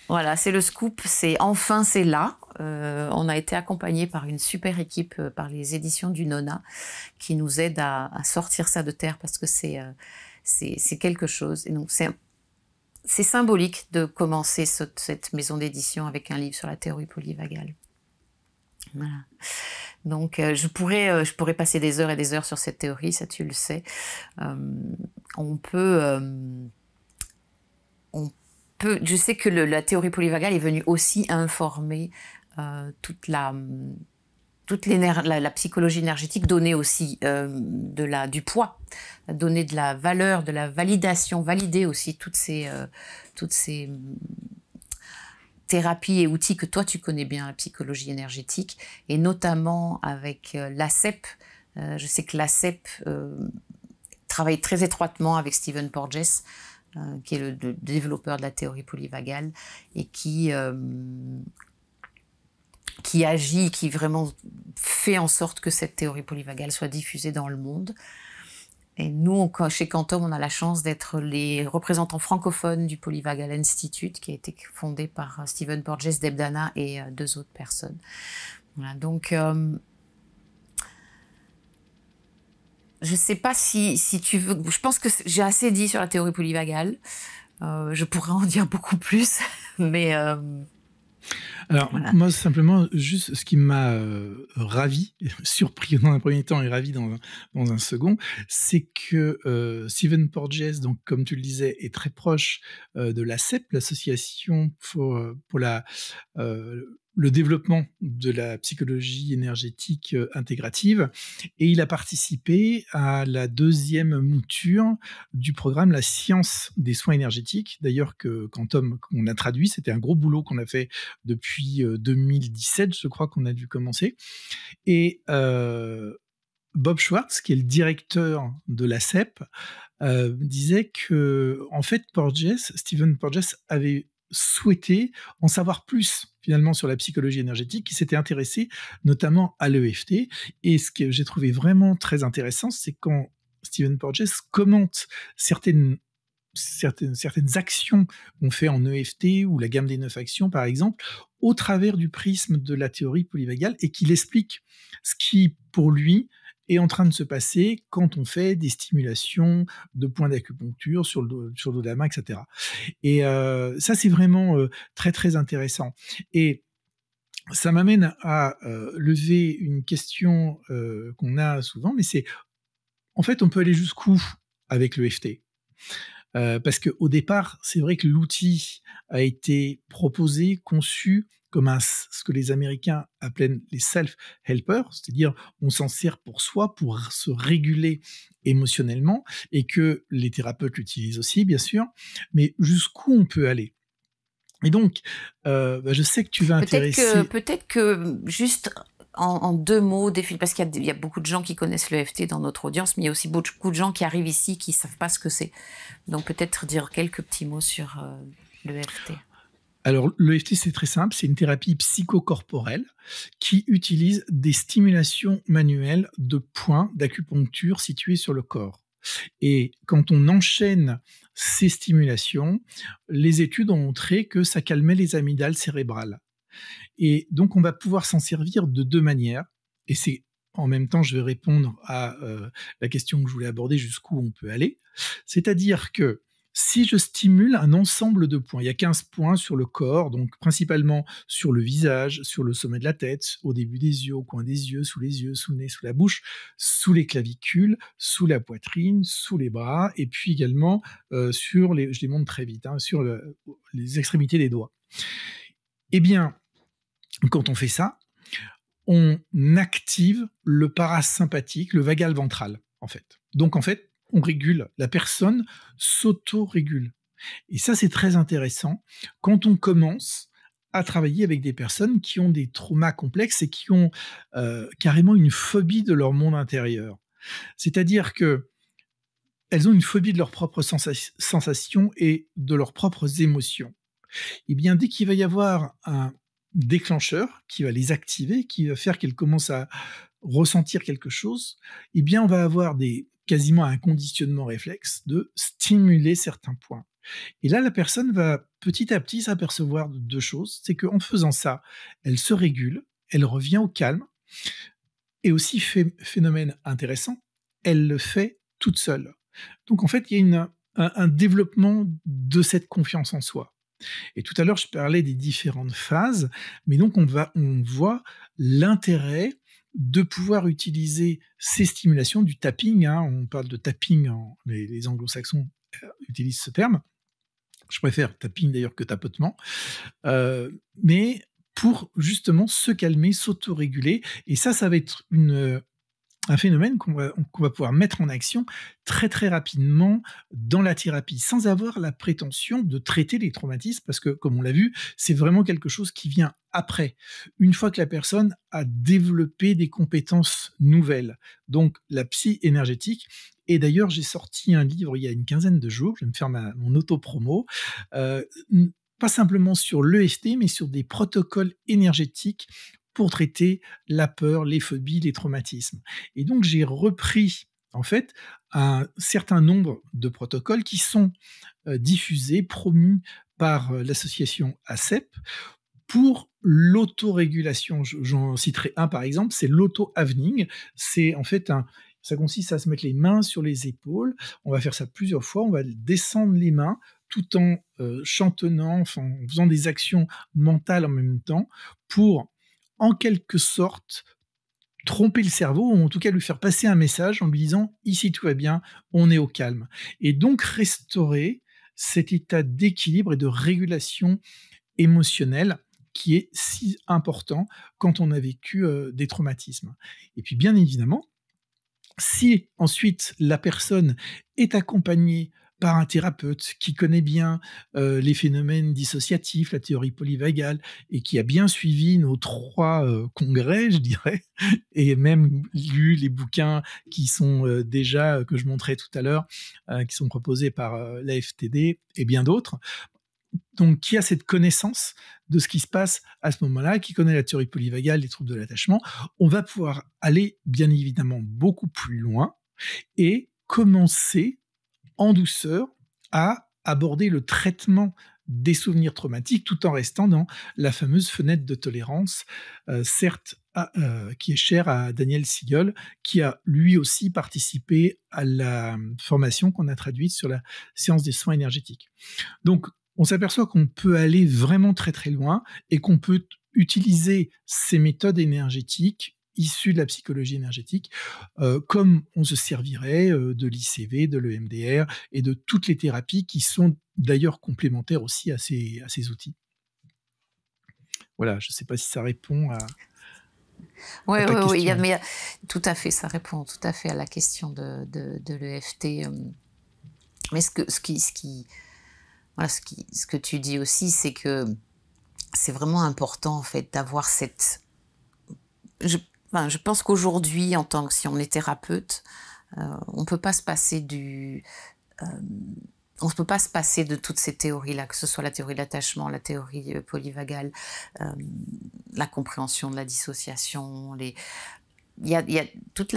Voilà, c'est le scoop. C'est là. On a été accompagné par une super équipe, par les éditions du Nona, qui nous aident à sortir ça de terre parce que c'est quelque chose. Et donc c'est symbolique de commencer cette maison d'édition avec un livre sur la théorie polyvagale. Voilà. Donc je pourrais passer des heures et des heures sur cette théorie, ça tu le sais. Je sais que la théorie polyvagale est venue aussi informer toute la psychologie énergétique, donner aussi du poids, donner de la valeur, de la validation, valider aussi toutes ces thérapies et outils que toi tu connais bien, la psychologie énergétique, et notamment avec l'ACEP. Je sais que l'ACEP travaille très étroitement avec Stephen Porges, qui est le développeur de la théorie polyvagale, et qui agit, qui vraiment fait en sorte que cette théorie polyvagale soit diffusée dans le monde. Et nous, chez Quantum, on a la chance d'être les représentants francophones du Polyvagal Institute, qui a été fondé par Stephen Porges, Deb Dana et 2 autres personnes. Voilà, donc, je ne sais pas si tu veux... Je pense que j'ai assez dit sur la théorie polyvagale. Je pourrais en dire beaucoup plus, mais... Alors, voilà. Moi, simplement, juste ce qui m'a ravi, surpris dans un premier temps et ravi dans un second, c'est que Stephen Porges, donc, comme tu le disais, est très proche de l'ACEP, l'association pour le développement de la psychologie énergétique intégrative, et il a participé à la 2e mouture du programme La science des soins énergétiques, d'ailleurs que Quantum, qu'on a traduit, c'était un gros boulot qu'on a fait depuis 2017, je crois qu'on a dû commencer, et Bob Schwartz, qui est le directeur de l'ACEP, disait que, en fait, Stephen Porges avait souhaité en savoir plus finalement sur la psychologie énergétique, qui s'était intéressé notamment à l'EFT. Et ce que j'ai trouvé vraiment très intéressant, c'est quand Stephen Porges commente certaines actions qu'on fait en EFT ou la gamme des 9 actions par exemple, au travers du prisme de la théorie polyvagale, et qu'il explique ce qui, pour lui, est en train de se passer quand on fait des stimulations de points d'acupuncture sur le dos de la main, etc. Et ça, c'est vraiment très, très intéressant. Et ça m'amène à lever une question qu'on a souvent, mais c'est, en fait, on peut aller jusqu'où avec l'EFT ? Parce qu'au départ, c'est vrai que l'outil a été proposé, conçu comme ce que les Américains appellent les self-helpers, c'est-à-dire on s'en sert pour soi, pour se réguler émotionnellement, et que les thérapeutes l'utilisent aussi, bien sûr, mais jusqu'où on peut aller ? Et donc, je sais que tu vas intéresser... Peut-être que juste... En 2 mots, parce qu'il y a beaucoup de gens qui connaissent l'EFT dans notre audience, mais il y a aussi beaucoup de gens qui arrivent ici qui ne savent pas ce que c'est. Donc peut-être dire quelques petits mots sur l'EFT. Alors, l'EFT, c'est très simple, c'est une thérapie psychocorporelle qui utilise des stimulations manuelles de points d'acupuncture situés sur le corps. Et quand on enchaîne ces stimulations, les études ont montré que ça calmait les amygdales cérébrales. Et donc, on va pouvoir s'en servir de 2 manières. Et c'est en même temps, je vais répondre à la question que je voulais aborder, jusqu'où on peut aller. C'est-à-dire que si je stimule un ensemble de points, il y a 15 points sur le corps, donc principalement sur le visage, sur le sommet de la tête, au début des yeux, au coin des yeux, sous le nez, sous la bouche, sous les clavicules, sous la poitrine, sous les bras, et puis également sur je les montre très vite, sur les extrémités des doigts. Eh bien, quand on fait ça, on active le parasympathique, le vagal ventral, en fait. Donc, en fait, on régule, la personne s'auto-régule. Et ça, c'est très intéressant quand on commence à travailler avec des personnes qui ont des traumas complexes et qui ont carrément une phobie de leur monde intérieur. C'est-à-dire que elles ont une phobie de leurs propres sensations et de leurs propres émotions. Et bien, dès qu'il va y avoir un déclencheur qui va les activer, qui va faire qu'elles commencent à ressentir quelque chose, eh bien, on va avoir quasiment un conditionnement réflexe de stimuler certains points. Et là, la personne va petit à petit s'apercevoir de deux choses. C'est qu'en faisant ça, elle se régule, elle revient au calme, et aussi, phénomène intéressant, elle le fait toute seule. Donc en fait, il y a un développement de cette confiance en soi. Et tout à l'heure, je parlais des différentes phases, mais donc on voit l'intérêt de pouvoir utiliser ces stimulations, du tapping, hein, on parle de tapping, les anglo-saxons utilisent ce terme, je préfère tapping d'ailleurs que tapotement, mais pour justement se calmer, s'autoréguler, et ça va être un phénomène qu'on va pouvoir mettre en action très très rapidement dans la thérapie, sans avoir la prétention de traiter les traumatismes, parce que, comme on l'a vu, c'est vraiment quelque chose qui vient après, une fois que la personne a développé des compétences nouvelles, donc la psy énergétique. Et d'ailleurs, j'ai sorti un livre il y a une quinzaine de jours, je vais me faire mon auto-promo, pas simplement sur l'EFT, mais sur des protocoles énergétiques pour traiter la peur, les phobies, les traumatismes. Et donc, j'ai repris, en fait, un certain nombre de protocoles qui sont diffusés, promus par l'association ACEP pour l'autorégulation. J'en citerai un, par exemple, c'est l'auto-avening. C'est en fait ça consiste à se mettre les mains sur les épaules. On va faire ça plusieurs fois. On va descendre les mains tout en chantonnant, enfin, en faisant des actions mentales en même temps pour, en quelque sorte, tromper le cerveau, ou en tout cas lui faire passer un message en lui disant « ici tout va bien, on est au calme ». Et donc restaurer cet état d'équilibre et de régulation émotionnelle qui est si important quand on a vécu des traumatismes. Et puis bien évidemment, si ensuite la personne est accompagnée par un thérapeute qui connaît bien les phénomènes dissociatifs, la théorie polyvagale, et qui a bien suivi nos 3 congrès, je dirais, et même lu les bouquins qui sont déjà, que je montrais tout à l'heure, qui sont proposés par la FTD et bien d'autres, donc qui a cette connaissance de ce qui se passe à ce moment-là, qui connaît la théorie polyvagale, les troubles de l'attachement, on va pouvoir aller bien évidemment beaucoup plus loin et commencer en douceur à aborder le traitement des souvenirs traumatiques tout en restant dans la fameuse fenêtre de tolérance, certes qui est chère à Daniel Siegel, qui a lui aussi participé à la formation qu'on a traduite sur la séance des soins énergétiques. Donc, on s'aperçoit qu'on peut aller vraiment très très loin et qu'on peut utiliser ces méthodes énergétiques issues de la psychologie énergétique comme on se servirait de l'ICV, de l'EMDR et de toutes les thérapies qui sont d'ailleurs complémentaires aussi à ces outils. Voilà, je ne sais pas si ça répond à ta question. Oui, tout à fait, ça répond tout à fait à la question de l'EFT. Mais ce que tu dis aussi, c'est que c'est vraiment important en fait d'avoir cette... Je pense qu'aujourd'hui, si on est thérapeute, on peut pas se passer on ne peut pas se passer de toutes ces théories-là, que ce soit la théorie de l'attachement, la théorie polyvagale, la compréhension de la dissociation. Il y a toute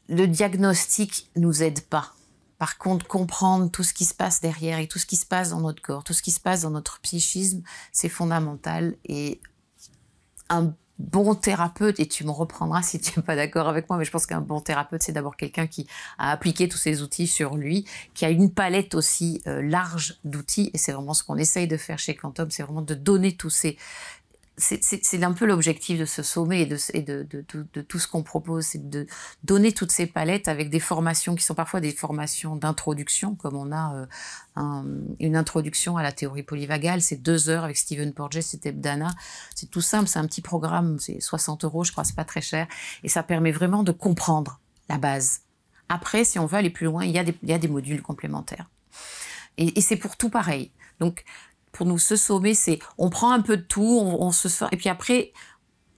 le diagnostic nous aide pas. Par contre, comprendre tout ce qui se passe derrière et tout ce qui se passe dans notre corps, tout ce qui se passe dans notre psychisme, c'est fondamental. Et un bon thérapeute, et tu me reprendras si tu n'es pas d'accord avec moi, mais je pense qu'un bon thérapeute, c'est d'abord quelqu'un qui a appliqué tous ces outils sur lui, qui a une palette aussi large d'outils, et c'est vraiment ce qu'on essaye de faire chez Quantum, c'est vraiment de donner tous ces c'est un peu l'objectif de ce sommet et de tout ce qu'on propose, c'est de donner toutes ces palettes avec des formations qui sont parfois des formations d'introduction, comme on a une introduction à la théorie polyvagale, c'est 2 heures avec Stephen Porges et Teb Dana. C'est tout simple, c'est un petit programme, c'est 60 €, je crois, c'est pas très cher, et ça permet vraiment de comprendre la base. Après, si on veut aller plus loin, il y a des modules complémentaires. Et c'est pour tout pareil. Donc, pour nous, ce sommet, c'est on prend un peu de tout, on se sort. Et puis après,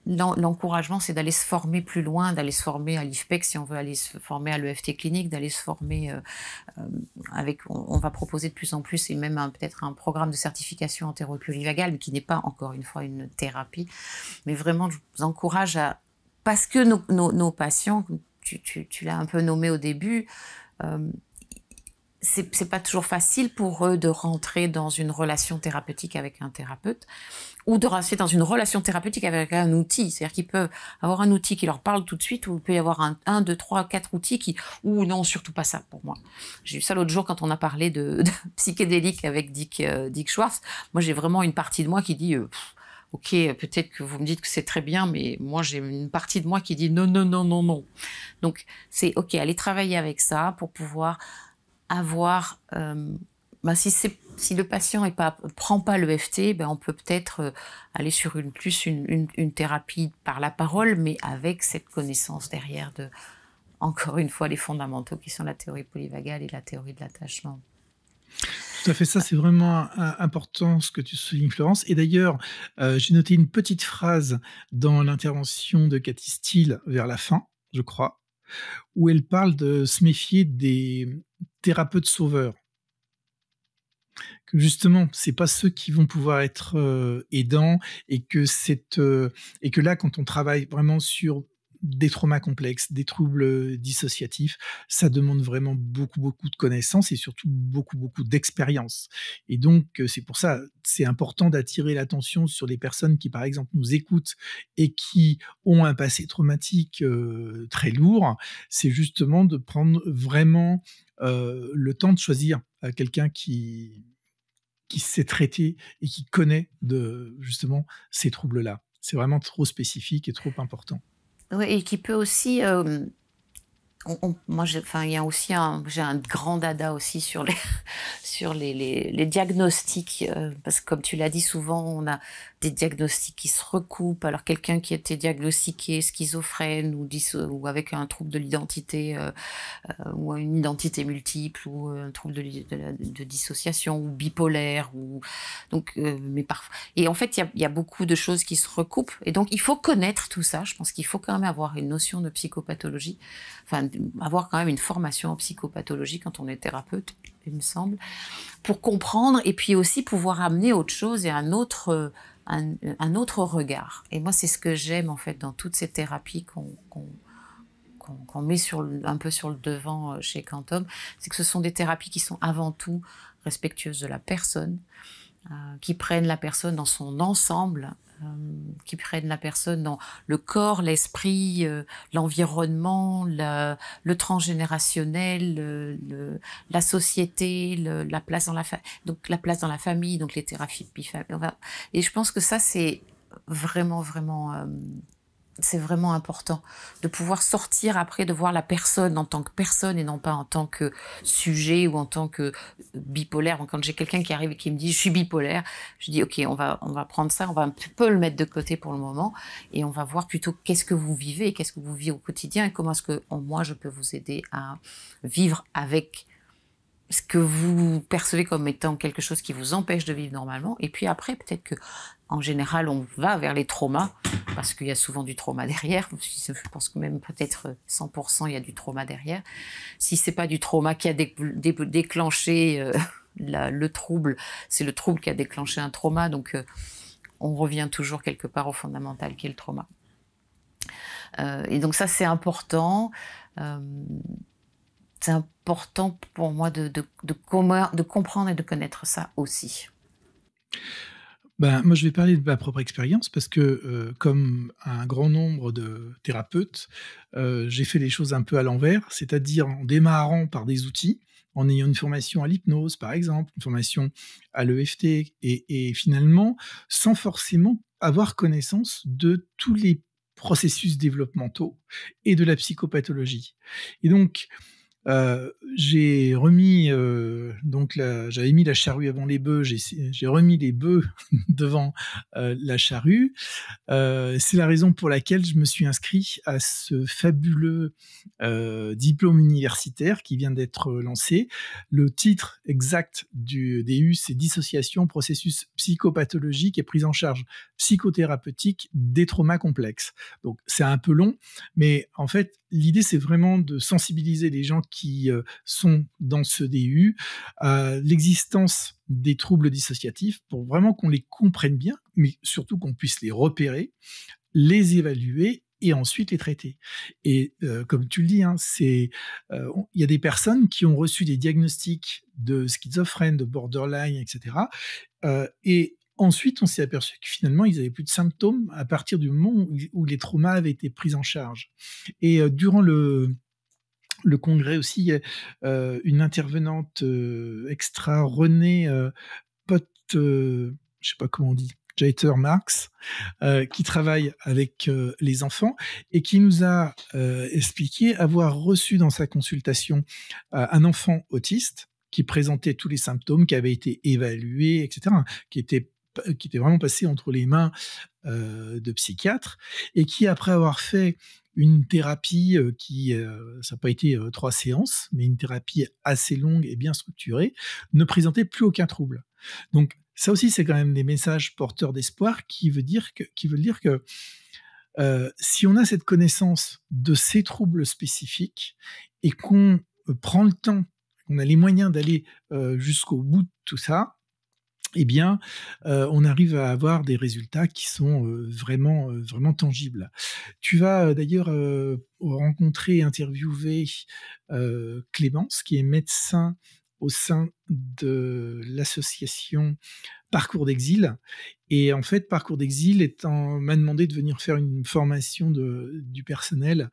l'encouragement, c'est d'aller se former plus loin, d'aller se former à l'IFPEC si on veut aller se former à l'EFT clinique, d'aller se former avec. On va proposer de plus en plus, et même peut-être un programme de certification en thérapie polyvagale, mais qui n'est pas encore une fois une thérapie. Mais vraiment, je vous encourage à. Parce que nos patients, tu l'as un peu nommé au début, c'est pas toujours facile pour eux de rentrer dans une relation thérapeutique avec un thérapeute, ou de rester dans une relation thérapeutique avec un outil. C'est-à-dire qu'ils peuvent avoir un outil qui leur parle tout de suite, ou il peut y avoir un, deux, trois, quatre outils qui, ou non, surtout pas ça pour moi. J'ai eu ça l'autre jour quand on a parlé de psychédélique avec Dick Schwartz. Moi, j'ai vraiment une partie de moi qui dit, ok, peut-être que vous me dites que c'est très bien, mais moi, j'ai une partie de moi qui dit non, non, non, non, non. Donc, c'est ok, aller travailler avec ça pour pouvoir avoir, si le patient prend pas l'EFT, ben on peut peut-être aller sur une thérapie par la parole, mais avec cette connaissance derrière de, encore une fois, les fondamentaux qui sont la théorie polyvagale et la théorie de l'attachement. Tout à fait, ça c'est vraiment important ce que tu soulignes, Florence. Et d'ailleurs, j'ai noté une petite phrase dans l'intervention de Cathy Steele vers la fin, je crois, où elle parle de se méfier des thérapeutes sauveurs. Que justement, c'est pas ceux qui vont pouvoir être aidants, et que là, quand on travaille vraiment sur des traumas complexes, des troubles dissociatifs, ça demande vraiment beaucoup, beaucoup de connaissances et surtout beaucoup, beaucoup d'expérience. Et donc, c'est pour ça, c'est important d'attirer l'attention sur les personnes qui, par exemple, nous écoutent et qui ont un passé traumatique très lourd. C'est justement de prendre vraiment le temps de choisir quelqu'un qui sait traiter et qui connaît justement ces troubles-là. C'est vraiment trop spécifique et trop important. Oui, et qui peut aussi, moi, il y a aussi j'ai un grand dada aussi sur les, sur les diagnostics, parce que comme tu l'as dit, souvent, on a des diagnostics qui se recoupent. Alors, quelqu'un qui était diagnostiqué schizophrène ou avec un trouble de l'identité, ou une identité multiple, ou un trouble de dissociation, ou bipolaire, donc, mais parfois. Et en fait, il y a beaucoup de choses qui se recoupent. Et donc, il faut connaître tout ça. Je pense qu'il faut quand même avoir une notion de psychopathologie, enfin, avoir quand même une formation en psychopathologie quand on est thérapeute, il me semble, pour comprendre, et puis aussi pouvoir amener autre chose et un autre regard. Et moi, c'est ce que j'aime en fait dans toutes ces thérapies qu'on met un peu sur le devant chez Quantum, c'est que ce sont des thérapies qui sont avant tout respectueuses de la personne, qui prennent la personne dans son ensemble, qui prennent la personne dans le corps, l'esprit, l'environnement, le transgénérationnel, la société, la place dans donc la place dans la famille, donc les thérapies et je pense que ça, c'est vraiment, vraiment, c'est vraiment important de pouvoir sortir après, de voir la personne en tant que personne et non pas en tant que sujet ou en tant que bipolaire. Quand j'ai quelqu'un qui arrive et qui me dit je suis bipolaire, je dis ok, on va prendre ça, on va un peu le mettre de côté pour le moment et on va voir plutôt qu'est-ce que vous vivez, qu'est-ce que vous vivez au quotidien et comment est-ce que moi je peux vous aider à vivre avec ce que vous percevez comme étant quelque chose qui vous empêche de vivre normalement. Et puis après, peut-être que, en général, on va vers les traumas, parce qu'il y a souvent du trauma derrière. Je pense que même peut-être 100%, il y a du trauma derrière. Si c'est pas du trauma qui a déclenché le trouble, c'est le trouble qui a déclenché un trauma. Donc, on revient toujours quelque part au fondamental qui est le trauma. Et donc ça, c'est important. C'est important pour moi de comprendre et de connaître ça aussi. Ben, moi, je vais parler de ma propre expérience parce que, comme un grand nombre de thérapeutes, j'ai fait les choses un peu à l'envers, c'est-à-dire en démarrant par des outils, en ayant une formation à l'hypnose, par exemple, une formation à l'EFT et finalement, sans forcément avoir connaissance de tous les processus développementaux et de la psychopathologie. Et donc, j'ai remis j'avais mis la charrue avant les bœufs, j'ai remis les bœufs devant la charrue. C'est la raison pour laquelle je me suis inscrit à ce fabuleux diplôme universitaire qui vient d'être lancé. Le titre exact du DU, c'est Dissociation, processus psychopathologique et prise en charge psychothérapeutique des traumas complexes. Donc c'est un peu long, mais en fait l'idée c'est vraiment de sensibiliser les gens qui sont dans ce DU à l'existence des troubles dissociatifs pour vraiment qu'on les comprenne bien, mais surtout qu'on puisse les repérer, les évaluer et ensuite les traiter. Et comme tu le dis, hein, il y a des personnes qui ont reçu des diagnostics de schizophrène, de borderline, etc. Et ensuite, on s'est aperçu que finalement, ils n'avaient plus de symptômes à partir du moment où les traumas avaient été pris en charge. Et durant le congrès aussi, une intervenante extra, Renée je sais pas comment on dit, Jeter Marx, qui travaille avec les enfants et qui nous a expliqué avoir reçu dans sa consultation un enfant autiste qui présentait tous les symptômes, qui avait été évalué, etc., qui était vraiment passé entre les mains de psychiatres et qui, après avoir fait une thérapie ça n'a pas été 3 séances, mais une thérapie assez longue et bien structurée, ne présentait plus aucun trouble. Donc ça aussi, c'est quand même des messages porteurs d'espoir qui veulent dire que si on a cette connaissance de ces troubles spécifiques et qu'on prend le temps, qu'on a les moyens d'aller jusqu'au bout de tout ça, eh bien, on arrive à avoir des résultats qui sont vraiment tangibles. Tu vas d'ailleurs rencontrer et interviewer Clémence, qui est médecin au sein de l'association Parcours d'Exil. Et en fait, Parcours d'Exil m'a demandé de venir faire une formation du personnel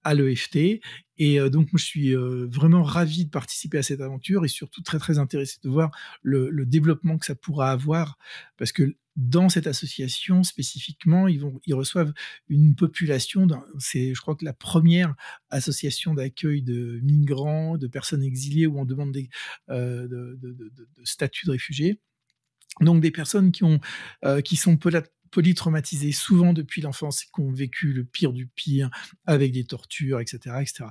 à l'EFT. Et donc, moi, je suis vraiment ravi de participer à cette aventure et surtout très, très intéressé de voir le développement que ça pourra avoir, parce que dans cette association, spécifiquement, ils reçoivent une population, c'est, je crois que la première association d'accueil de migrants, de personnes exilées ou en demande de statut de réfugiés. Donc des personnes qui sont polytraumatisées souvent depuis l'enfance et qui ont vécu le pire du pire avec des tortures, etc., etc.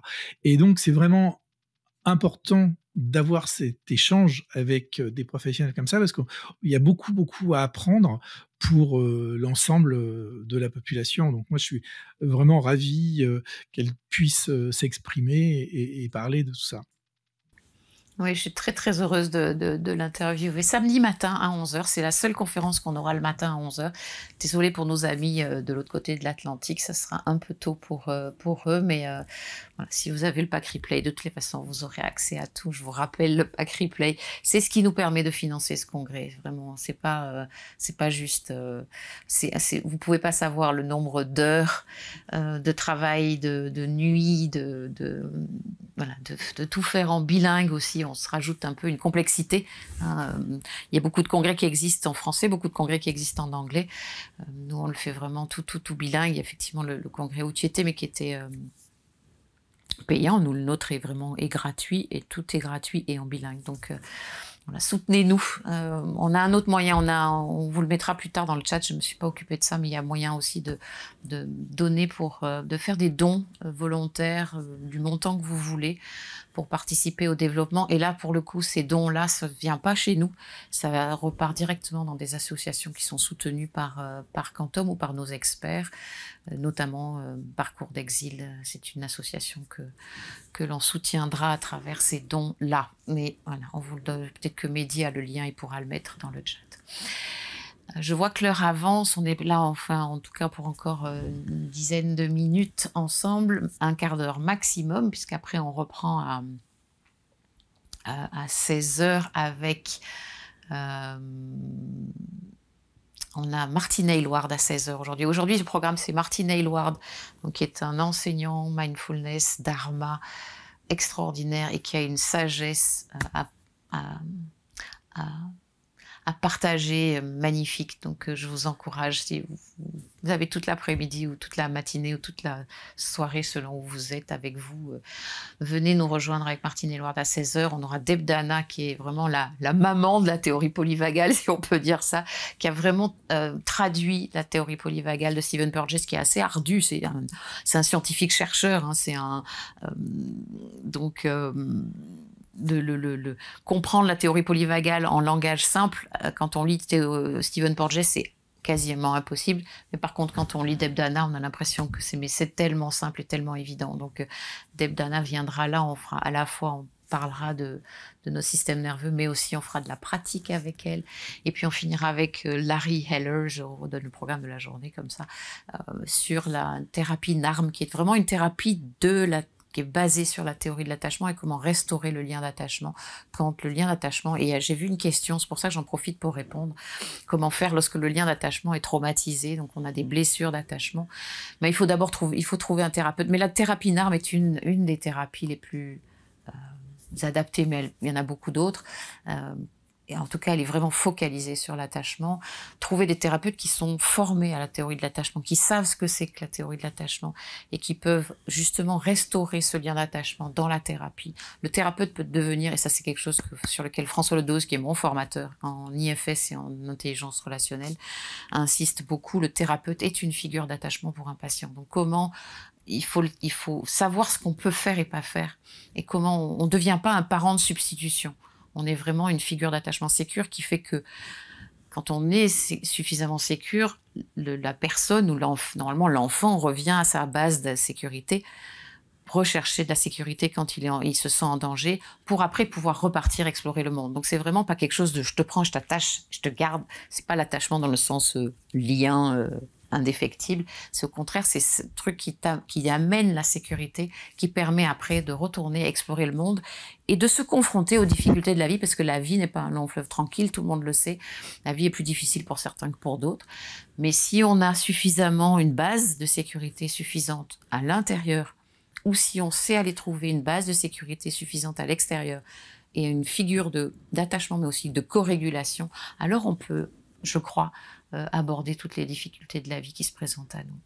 Et donc c'est vraiment important d'avoir cet échange avec des professionnels comme ça, parce qu'il y a beaucoup à apprendre pour l'ensemble de la population. Donc moi, je suis vraiment ravi qu'elle puisse s'exprimer et parler de tout ça. Oui, je suis très, très heureuse de l'interviewer. Samedi matin à 11h, c'est la seule conférence qu'on aura le matin à 11h. Désolée pour nos amis de l'autre côté de l'Atlantique, ça sera un peu tôt pour eux, mais voilà, si vous avez le pack replay, de toutes les façons, vous aurez accès à tout. Je vous rappelle, le pack replay, c'est ce qui nous permet de financer ce congrès. Vraiment, c'est pas juste. Vous pouvez pas savoir le nombre d'heures de travail, de nuit, voilà, de tout faire en bilingue aussi. On se rajoute un peu une complexité. Il y a beaucoup de congrès qui existent en français, beaucoup de congrès qui existent en anglais. Nous, on le fait vraiment tout bilingue. Il y a effectivement le congrès où tu étais, mais qui était payant. Nous, le nôtre est gratuit, et tout est gratuit et en bilingue. Donc, voilà, soutenez-nous. On a un autre moyen, on vous le mettra plus tard dans le chat, je ne me suis pas occupée de ça, mais il y a moyen aussi de donner de faire des dons volontaires du montant que vous voulez pour participer au développement. Et là, pour le coup, ces dons-là, ça ne vient pas chez nous, ça repart directement dans des associations qui sont soutenues par Quantum ou par nos experts, notamment Parcours d'Exil. C'est une association que l'on soutiendra à travers ces dons-là. Mais voilà, on vous le donne. Peut-être que Mehdi a le lien, il pourra le mettre dans le chat. Je vois que l'heure avance, on est là, enfin, en tout cas pour encore une dizaine de minutes ensemble, un quart d'heure maximum, puisqu'après on reprend à 16h avec... on a Martin Aylward à 16h aujourd'hui. Aujourd'hui, le programme, c'est Martin Aylward, donc, qui est un enseignant mindfulness, dharma, extraordinaire et qui a une sagesse à à partager, magnifique. Donc, je vous encourage, si vous avez toute l'après-midi ou toute la matinée ou toute la soirée selon où vous êtes avec vous, venez nous rejoindre avec Martine Éluard à 16h. On aura Deb Dana, qui est vraiment la maman de la théorie polyvagale, si on peut dire ça, qui a vraiment traduit la théorie polyvagale de Stephen Porges, qui est assez ardue. C'est un scientifique chercheur. Hein, donc, comprendre la théorie polyvagale en langage simple, quand on lit Stephen Porges, c'est quasiment impossible. Mais par contre, quand on lit Deb Dana, on a l'impression que c'est tellement simple et tellement évident. Donc, Deb Dana viendra là, on fera à la fois, on parlera de nos systèmes nerveux, mais aussi on fera de la pratique avec elle. Et puis on finira avec Larry Heller, je redonne le programme de la journée comme ça, sur la thérapie NARM, qui est vraiment une thérapie qui est basée sur la théorie de l'attachement et comment restaurer le lien d'attachement quand le lien d'attachement, et j'ai vu une question, c'est pour ça que j'en profite pour répondre, comment faire lorsque le lien d'attachement est traumatisé, donc on a des blessures d'attachement. Mais il faut d'abord trouver un thérapeute. Mais la thérapie NARM est une des thérapies les plus adaptées, mais il y en a beaucoup d'autres. Et en tout cas, elle est vraiment focalisée sur l'attachement. Trouver des thérapeutes qui sont formés à la théorie de l'attachement, qui savent ce que c'est que la théorie de l'attachement et qui peuvent justement restaurer ce lien d'attachement dans la thérapie. Le thérapeute peut devenir, et ça c'est quelque chose sur lequel François Ledoz, qui est mon formateur en IFS et en intelligence relationnelle, insiste beaucoup, le thérapeute est une figure d'attachement pour un patient. Donc comment il faut savoir ce qu'on peut faire et pas faire, et comment on ne devient pas un parent de substitution. On est vraiment une figure d'attachement sécure qui fait que quand on est suffisamment sécure, la personne ou normalement l'enfant revient à sa base de sécurité, rechercher de la sécurité quand il se sent en danger, pour après pouvoir repartir explorer le monde. Donc c'est vraiment pas quelque chose de je te prends, je t'attache, je te garde. C'est pas l'attachement dans le sens lien indéfectible. C'est au contraire, c'est ce truc qui amène la sécurité, qui permet après de retourner explorer le monde et de se confronter aux difficultés de la vie, parce que la vie n'est pas un long fleuve tranquille, tout le monde le sait. La vie est plus difficile pour certains que pour d'autres. Mais si on a suffisamment une base de sécurité suffisante à l'intérieur, ou si on sait aller trouver une base de sécurité suffisante à l'extérieur et une figure d'attachement, mais aussi de co-régulation, alors on peut, je crois, aborder toutes les difficultés de la vie qui se présentent à nous.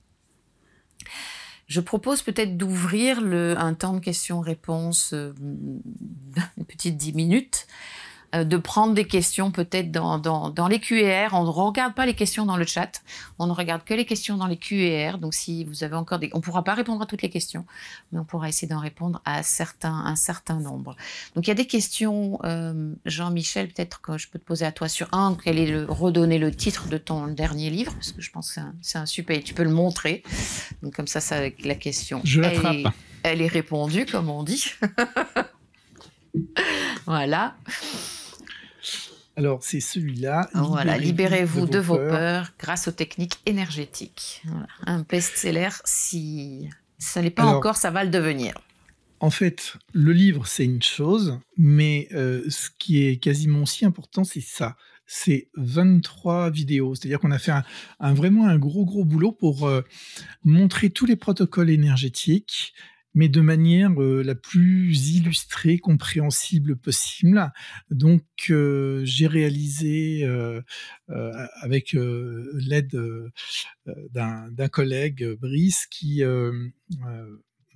Je propose peut-être d'ouvrir un temps de questions-réponses, une petite 10 minutes, de prendre des questions peut-être dans les QR. On ne regarde pas les questions dans le chat, on ne regarde que les questions dans les QR. Donc si vous avez encore on ne pourra pas répondre à toutes les questions, mais on pourra essayer d'en répondre à un certain nombre. Donc il y a des questions, Jean-Michel, peut-être que je peux te poser à toi sur redonner le titre de ton dernier livre, parce que je pense que c'est un super, et tu peux le montrer. Donc comme ça la question, je l'attrape. Elle est répondue, comme on dit. Voilà. Alors, c'est celui-là. Voilà, libérez-vous de vos peurs grâce aux techniques énergétiques. Voilà. Un best-seller, si ça n'est pas encore, ça va le devenir. En fait, le livre, c'est une chose, mais ce qui est quasiment aussi important, c'est ça. C'est 23 vidéos. C'est-à-dire qu'on a fait vraiment un gros boulot pour montrer tous les protocoles énergétiques, mais de manière la plus illustrée, compréhensible possible. Donc, j'ai réalisé, avec l'aide d'un collègue, Brice, qui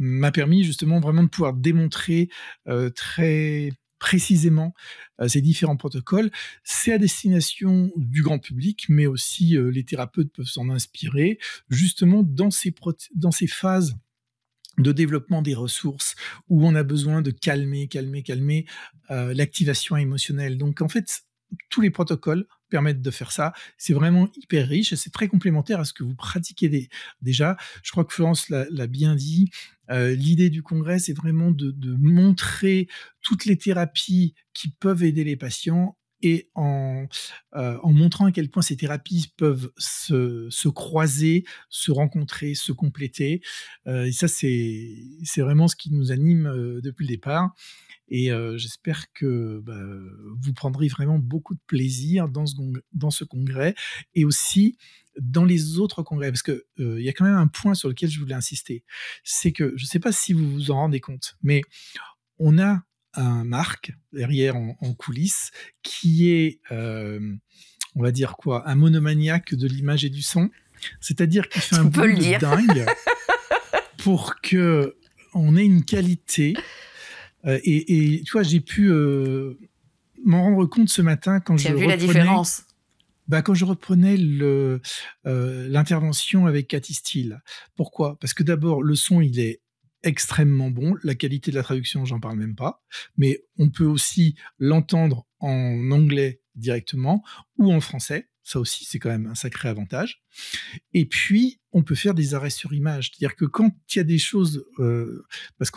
m'a permis justement vraiment de pouvoir démontrer très précisément ces différents protocoles. C'est à destination du grand public, mais aussi les thérapeutes peuvent s'en inspirer, justement dans ces phases de développement des ressources où on a besoin de calmer l'activation émotionnelle. Donc en fait, tous les protocoles permettent de faire ça. C'est vraiment hyper riche et c'est très complémentaire à ce que vous pratiquez déjà. Je crois que Florence l'a bien dit. L'idée du congrès, c'est vraiment de montrer toutes les thérapies qui peuvent aider les patients, et en montrant à quel point ces thérapies peuvent se croiser, se rencontrer, se compléter. Et ça, c'est vraiment ce qui nous anime depuis le départ. Et j'espère que vous prendrez vraiment beaucoup de plaisir dans ce congrès, et aussi dans les autres congrès, parce qu'il y a quand même un point sur lequel je voulais insister. C'est que, je ne sais pas si vous vous en rendez compte, mais on a un Marc derrière en coulisses qui est, on va dire quoi, un monomaniaque de l'image et du son. C'est-à-dire qu'il fait un boulot de dingue pour que on ait une qualité. Et tu vois, j'ai pu m'en rendre compte ce matin quand tu as vu la différence. Quand je reprenais l'intervention avec Cathy Steele. Pourquoi ? Parce que d'abord, le son, il est extrêmement bon. La qualité de la traduction, j'en parle même pas. Mais on peut aussi l'entendre en anglais directement ou en français. Ça aussi, c'est quand même un sacré avantage. Et puis, on peut faire des arrêts sur image. C'est-à-dire que quand il y a des choses, parce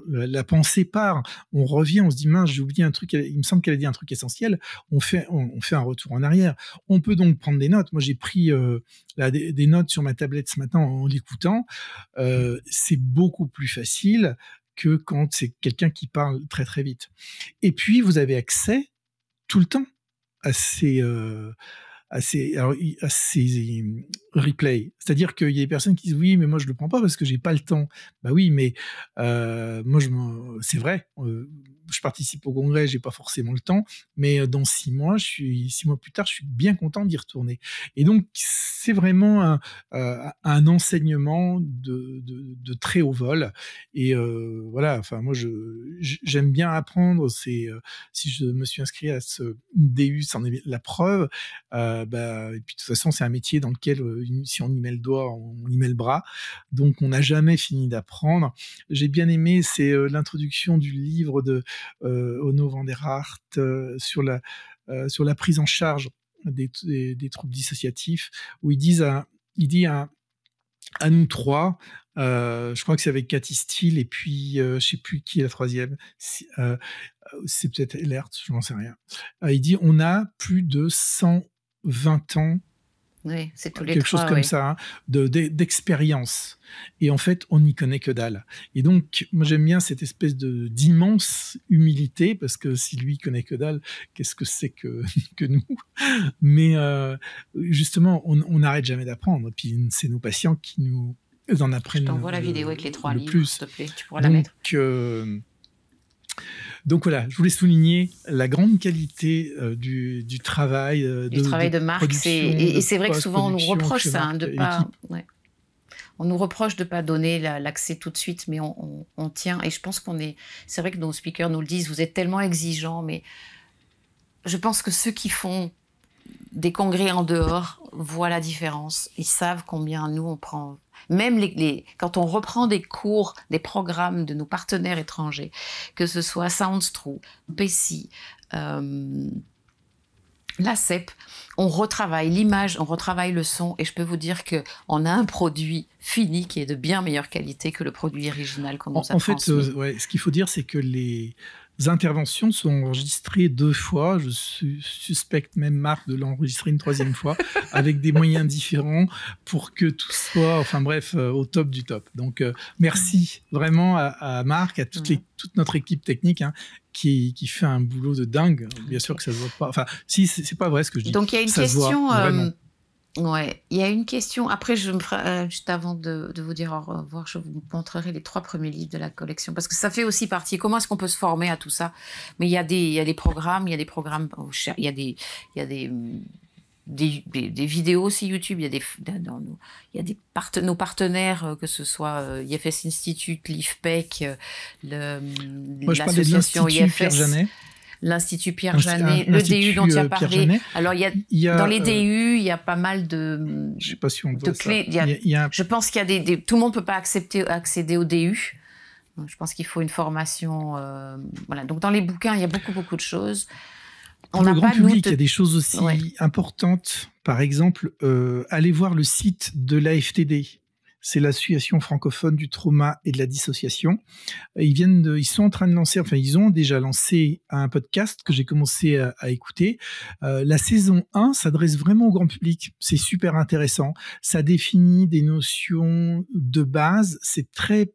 la pensée part, on revient, on se dit, mince, j'ai oublié un truc, il me semble qu'elle a dit un truc essentiel, on fait un retour en arrière. On peut donc prendre des notes. Moi, j'ai pris des notes sur ma tablette ce matin en l'écoutant. C'est beaucoup plus facile que quand c'est quelqu'un qui parle très, très vite. Et puis, vous avez accès tout le temps à ces replays. C'est-à-dire qu'il y a des personnes qui disent oui, mais moi je le prends pas parce que j'ai pas le temps. Bah oui, mais moi c'est vrai. Je participe au congrès, j'ai pas forcément le temps, mais dans 6 mois, 6 mois plus tard, je suis bien content d'y retourner. Et donc c'est vraiment un enseignement de très haut vol. Et voilà. Enfin moi j'aime bien apprendre. Si je me suis inscrit à ce DU, c'en est la preuve. Et puis de toute façon, c'est un métier dans lequel si on y met le doigt, on y met le bras. Donc on n'a jamais fini d'apprendre. J'ai bien aimé, c'est l'introduction du livre de Onno van der Hart sur la prise en charge des troubles dissociatifs, où il dit à nous trois, je crois que c'est avec Cathy Steele et puis je sais plus qui est la troisième, c'est peut-être Ellert, je n'en sais rien. Il dit on a plus de 120 ans, oui, c'est tous les quelque chose comme ça, hein, d'expérience. Et en fait, on n'y connaît que dalle. Et donc, moi, j'aime bien cette espèce d'immense humilité, parce que si lui connaît que dalle, qu'est-ce que c'est que nous ? Mais justement, on n'arrête jamais d'apprendre. Et puis, c'est nos patients qui nous en apprennent. Je t'envoie la vidéo avec les 3 livres, plus. s'il te plaît. Tu pourras la mettre. Donc voilà, je voulais souligner la grande qualité du travail de Marc. Et c'est vrai que souvent on nous reproche ça, de pas. Ouais. On nous reproche de pas donner l'accès tout de suite, mais on tient. Et je pense c'est vrai que nos speakers nous le disent. Vous êtes tellement exigeants, mais je pense que ceux qui font des congrès en dehors voient la différence. Ils savent combien nous on prend. Même quand on reprend des cours, des programmes de nos partenaires étrangers, que ce soit Soundstrue, PECI, l'ACEP, on retravaille l'image, on retravaille le son, et je peux vous dire qu'on a un produit fini qui est de bien meilleure qualité que le produit original qu'on nous a transmis. En fait, ce qu'il faut dire, c'est que les interventions sont enregistrées 2 fois. Je suspecte même Marc de l'enregistrer une 3e fois avec des moyens différents pour que tout soit, enfin bref, au top du top. Donc merci vraiment à Marc, à toute notre équipe technique, hein, qui fait un boulot de dingue. Bien sûr que ça se voit pas. Enfin, si, c'est pas vrai ce que je dis. Donc il y a une question. Ouais, il y a une question. Après, je me ferai, juste avant de vous dire au revoir, je vous montrerai les 3 premiers livres de la collection, parce que ça fait aussi partie. Comment est-ce qu'on peut se former à tout ça ? Mais il y a des programmes, il y a des vidéos aussi YouTube. Il y a nos partenaires, que ce soit IFS Institute, l'IFPEC, l'association IFS. L'Institut Pierre Janet, le DU dont tu as parlé. Alors, dans les DU, il y a pas mal de, je sais pas si on voit clés. Je pense qu'il y a tout le monde ne peut pas accéder au DU. Je pense qu'il faut une formation. Voilà. Donc, dans les bouquins, il y a beaucoup, beaucoup de choses. Pour le grand public, il y a des choses aussi importantes. Par exemple, allez voir le site de l'AFTD. C'est l'Association francophone du trauma et de la dissociation. Ils sont en train de lancer, enfin ils ont déjà lancé un podcast que j'ai commencé à écouter. La saison 1 s'adresse vraiment au grand public. C'est super intéressant. Ça définit des notions de base. C'est très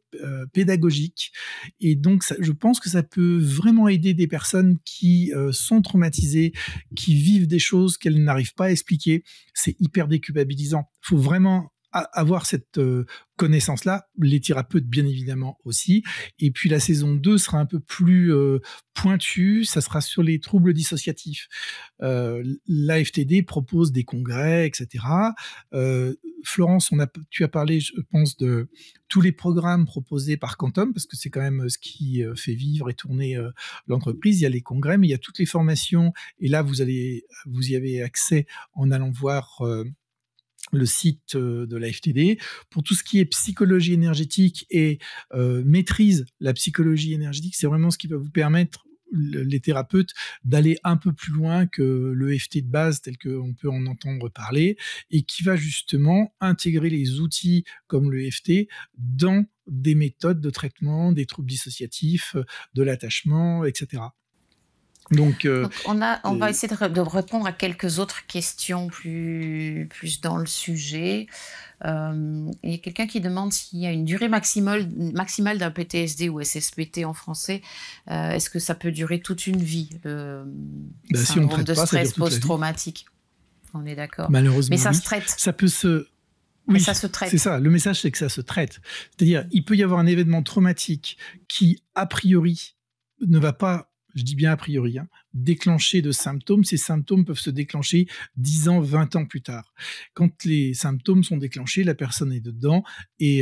pédagogique. Et donc, je pense que ça peut vraiment aider des personnes qui sont traumatisées, qui vivent des choses qu'elles n'arrivent pas à expliquer. C'est hyper déculpabilisant. Il faut vraiment avoir cette connaissance-là, les thérapeutes bien évidemment aussi. Et puis la saison 2 sera un peu plus pointue, ça sera sur les troubles dissociatifs. L'AFTD propose des congrès, etc. Florence, tu as parlé, je pense, de tous les programmes proposés par Quantum, parce que c'est quand même ce qui fait vivre et tourner l'entreprise. Il y a les congrès, mais il y a toutes les formations. Et là, vous y avez accès en allant voir le site de la FTD. Pour tout ce qui est psychologie énergétique et maîtrise la psychologie énergétique, c'est vraiment ce qui va vous permettre, les thérapeutes, d'aller un peu plus loin que le EFT de base tel qu'on peut en entendre parler, et qui va justement intégrer les outils comme le EFT dans des méthodes de traitement des troubles dissociatifs, de l'attachement, etc. Donc on va essayer de répondre à quelques autres questions plus dans le sujet. Il y a quelqu'un qui demande s'il y a une durée maximale d'un PTSD ou SSPT en français. Est-ce que ça peut durer toute une vie, le syndrome de stress post-traumatique? On est d'accord. Malheureusement, mais ça se traite. Ça peut se... Oui, ça se traite. C'est ça. Le message, c'est que ça se traite. C'est-à-dire, il peut y avoir un événement traumatique qui, a priori, ne va pas, je dis bien a priori, déclencher de symptômes. Ces symptômes peuvent se déclencher 10 ans, 20 ans plus tard. Quand les symptômes sont déclenchés, la personne est dedans, et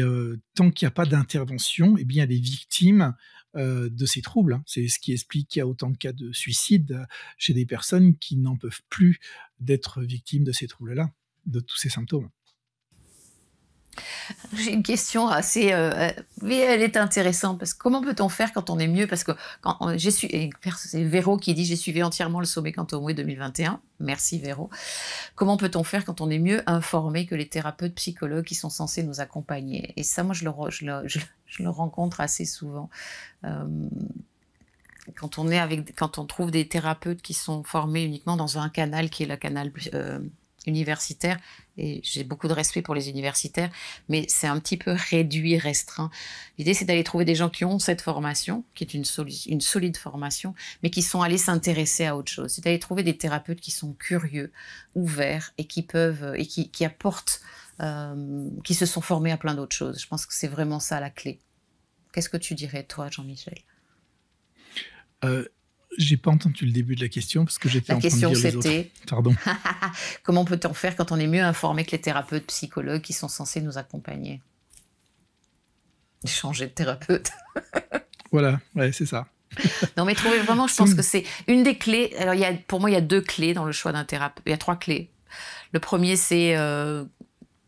tant qu'il n'y a pas d'intervention, eh bien, elle est victime de ces troubles. C'est ce qui explique qu'il y a autant de cas de suicide chez des personnes qui n'en peuvent plus d'être victimes de ces troubles-là, de tous ces symptômes. J'ai une question assez, mais elle est intéressante, parce que comment peut-on faire quand on est mieux? Parce que c'est Véro qui dit: j'ai suivi entièrement le sommet Quantum 2021. Merci Véro. Comment peut-on faire quand on est mieux informé que les thérapeutes psychologues qui sont censés nous accompagner? Et ça, moi, je le rencontre assez souvent. Quand on trouve des thérapeutes qui sont formés uniquement dans un canal qui est le canal universitaire, et j'ai beaucoup de respect pour les universitaires, mais c'est un petit peu réduit, restreint. L'idée, c'est d'aller trouver des gens qui ont cette formation, qui est une solide formation, mais qui sont allés s'intéresser à autre chose. C'est d'aller trouver des thérapeutes qui sont curieux, ouverts, et qui peuvent, et qui apportent, qui se sont formés à plein d'autres choses. Je pense que c'est vraiment ça la clé. Qu'est-ce que tu dirais, toi, Jean-Michel? J'ai pas entendu le début de la question parce que j'étais en train de dire les autres. La question, c'était... Pardon. Comment peut-on faire quand on est mieux informé que les thérapeutes psychologues qui sont censés nous accompagner? Changer de thérapeute. Voilà, ouais, c'est ça. Non, mais trouver vraiment, je pense que c'est une des clés. Alors, pour moi, il y a 2 clés dans le choix d'un thérapeute. Il y a 3 clés. Le premier, c'est...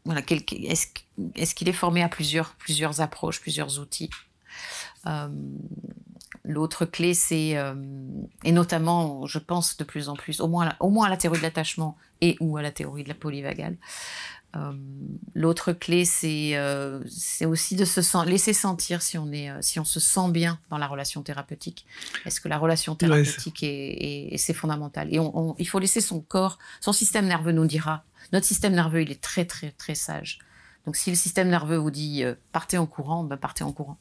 voilà, est-ce qu'il est formé à plusieurs approches, plusieurs outils? L'autre clé, c'est, et notamment, je pense de plus en plus, au moins à la théorie de l'attachement et ou à la théorie de la polyvagale. L'autre clé, c'est aussi de laisser sentir si on se sent bien dans la relation thérapeutique. Est-ce que la relation thérapeutique c'est fondamental. Et il faut laisser son corps, son système nerveux nous dira. Notre système nerveux, il est très, très, très sage. Donc, si le système nerveux vous dit partez en courant, ben partez en courant.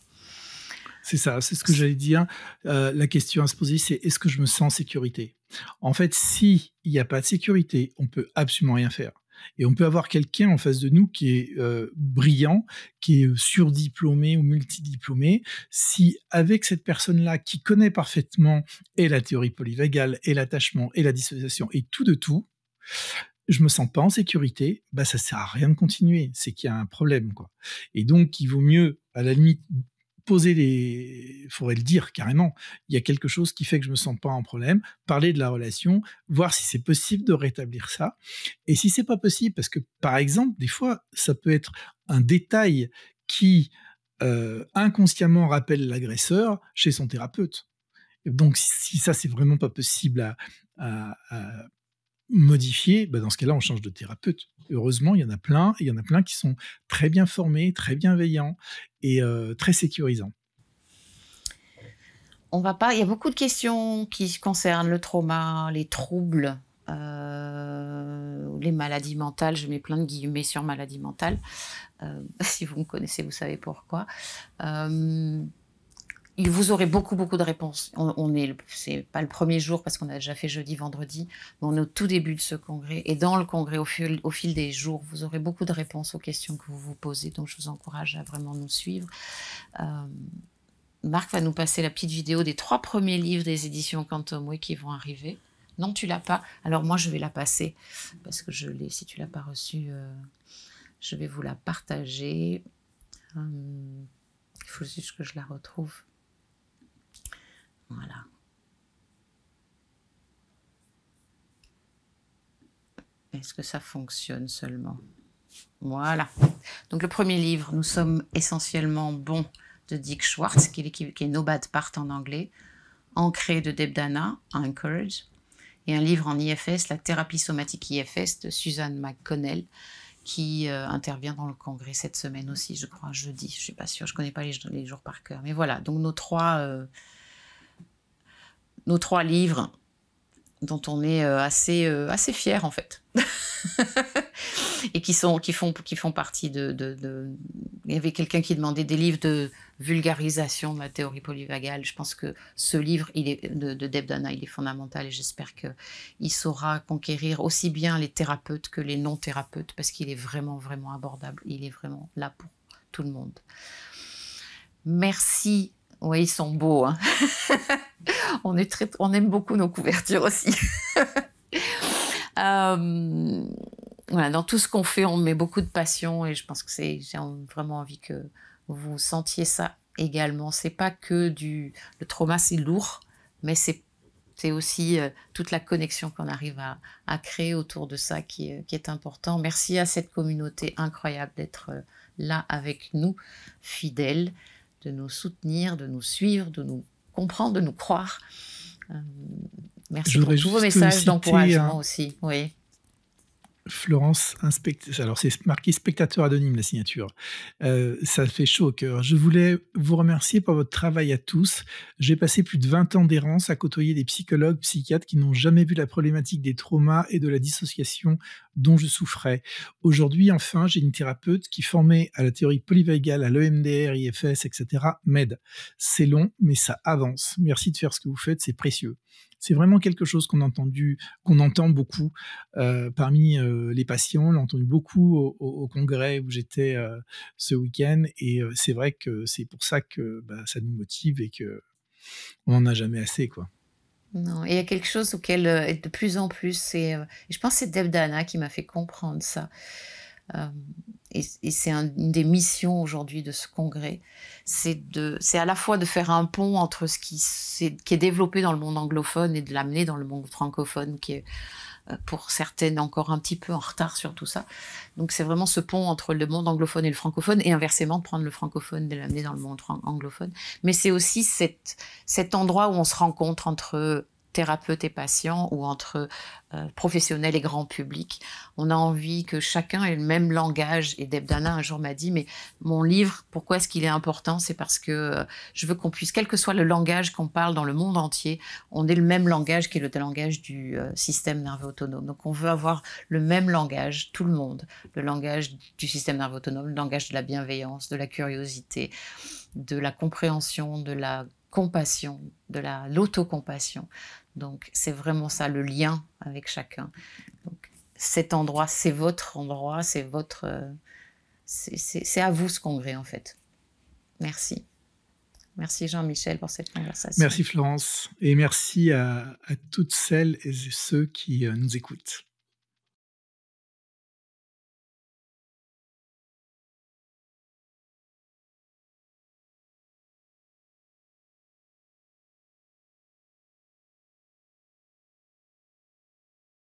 C'est ça, c'est ce que j'allais dire. La question à se poser, c'est est-ce que je me sens en sécurité? En fait, s'il n'y a pas de sécurité, on peut absolument rien faire. Et on peut avoir quelqu'un en face de nous qui est brillant, qui est surdiplômé ou multidiplômé. Si avec cette personne-là qui connaît parfaitement et la théorie polyvagale, et l'attachement, et la dissociation, et tout de tout, je me sens pas en sécurité, bah ça sert à rien de continuer. C'est qu'il y a un problème, quoi. Et donc, il vaut mieux, à la limite, faudrait le dire carrément, il y a quelque chose qui fait que je me sens pas en problème, parler de la relation, voir si c'est possible de rétablir ça, et si c'est pas possible, parce que par exemple, des fois, ça peut être un détail qui inconsciemment rappelle l'agresseur chez son thérapeute. Donc si ça c'est vraiment pas possible à modifier, dans ce cas-là, on change de thérapeute. Heureusement, il y en a plein, et il y en a plein qui sont très bien formés, très bienveillants et très sécurisants. Il y a beaucoup de questions qui concernent le trauma, les troubles, les maladies mentales. Je mets plein de guillemets sur maladies mentales. Si vous me connaissez, vous savez pourquoi. Vous aurez beaucoup, beaucoup de réponses. C'est pas le premier jour parce qu'on a déjà fait jeudi, vendredi, mais on est au tout début de ce congrès. Et dans le congrès, au fil des jours, vous aurez beaucoup de réponses aux questions que vous vous posez. Donc, je vous encourage à vraiment nous suivre. Marc va nous passer la petite vidéo des 3 premiers livres des éditions Quantum qui vont arriver. Non, tu l'as pas. Alors moi, je vais la passer parce que je l'ai. Si tu l'as pas reçue, je vais vous la partager. Il faut juste que je la retrouve. Voilà. Est-ce que ça fonctionne seulement? Voilà. Donc le premier livre, Nous sommes essentiellement bons, de Dick Schwartz, qui est No Bad Part en anglais, Ancré de Deb Dana, Encourage, et un livre en IFS, La thérapie somatique IFS de Suzanne McConnell, qui intervient dans le congrès cette semaine aussi, je crois, jeudi. Je ne suis pas sûre, je ne connais pas les jours par cœur. Mais voilà, donc nos trois livres dont on est assez fiers en fait. Et qui font partie de... Il y avait quelqu'un qui demandait des livres de vulgarisation de la théorie polyvagale. Je pense que ce livre de Deb Dana, il est fondamental et j'espère qu'il saura conquérir aussi bien les thérapeutes que les non-thérapeutes parce qu'il est vraiment, vraiment abordable. Il est vraiment là pour tout le monde. Merci. Oui, ils sont beaux. Hein. On aime beaucoup nos couvertures aussi. Voilà, dans tout ce qu'on fait, on met beaucoup de passion et je pense que j'ai vraiment envie que vous sentiez ça également. C'est pas que le trauma, c'est lourd, mais c'est aussi toute la connexion qu'on arrive à créer autour de ça qui est important. Merci à cette communauté incroyable d'être là avec nous, fidèles, de nous soutenir, de nous suivre, de nous comprendre, de nous croire. Merci pour tous vos messages d'encouragement aussi. Oui. Florence, alors c'est marqué spectateur anonyme la signature. Ça fait chaud au cœur. Je voulais vous remercier pour votre travail à tous. J'ai passé plus de 20 ans d'errance à côtoyer des psychologues, psychiatres qui n'ont jamais vu la problématique des traumas et de la dissociation dont je souffrais. Aujourd'hui, enfin, j'ai une thérapeute qui, formée à la théorie polyvagale, à l'EMDR, IFS, etc., m'aide. C'est long, mais ça avance. Merci de faire ce que vous faites, c'est précieux. C'est vraiment quelque chose qu'on entend beaucoup parmi les patients. On l'a entendu beaucoup au congrès où j'étais ce week-end. Et c'est vrai que c'est pour ça que ça nous motive et qu'on n'en a jamais assez, quoi. Non, et il y a quelque chose auquel de plus en plus, et je pense que c'est Deb Dana qui m'a fait comprendre ça. Et c'est une des missions aujourd'hui de ce congrès, c'est à la fois de faire un pont entre ce qui est développé dans le monde anglophone et de l'amener dans le monde francophone, qui est pour certaines encore un petit peu en retard sur tout ça. Donc c'est vraiment ce pont entre le monde anglophone et le francophone, et inversement, de prendre le francophone et de l'amener dans le monde anglophone. Mais c'est aussi cet endroit où on se rencontre entre thérapeutes et patients ou entre professionnels et grand public. On a envie que chacun ait le même langage. Et Deb Dana un jour m'a dit, mais mon livre, pourquoi est-ce qu'il est important? C'est parce que je veux qu'on puisse, quel que soit le langage qu'on parle dans le monde entier, on ait le même langage qui est le langage du système nerveux autonome. Donc on veut avoir le même langage, tout le monde, le langage du système nerveux autonome, le langage de la bienveillance, de la curiosité, de la compréhension, de la compassion, de l'autocompassion. Donc c'est vraiment ça, le lien avec chacun. Donc, cet endroit, c'est votre endroit, c'est à vous ce congrès en fait. Merci. Merci Jean-Michel pour cette conversation. Merci Florence et merci à toutes celles et ceux qui nous écoutent.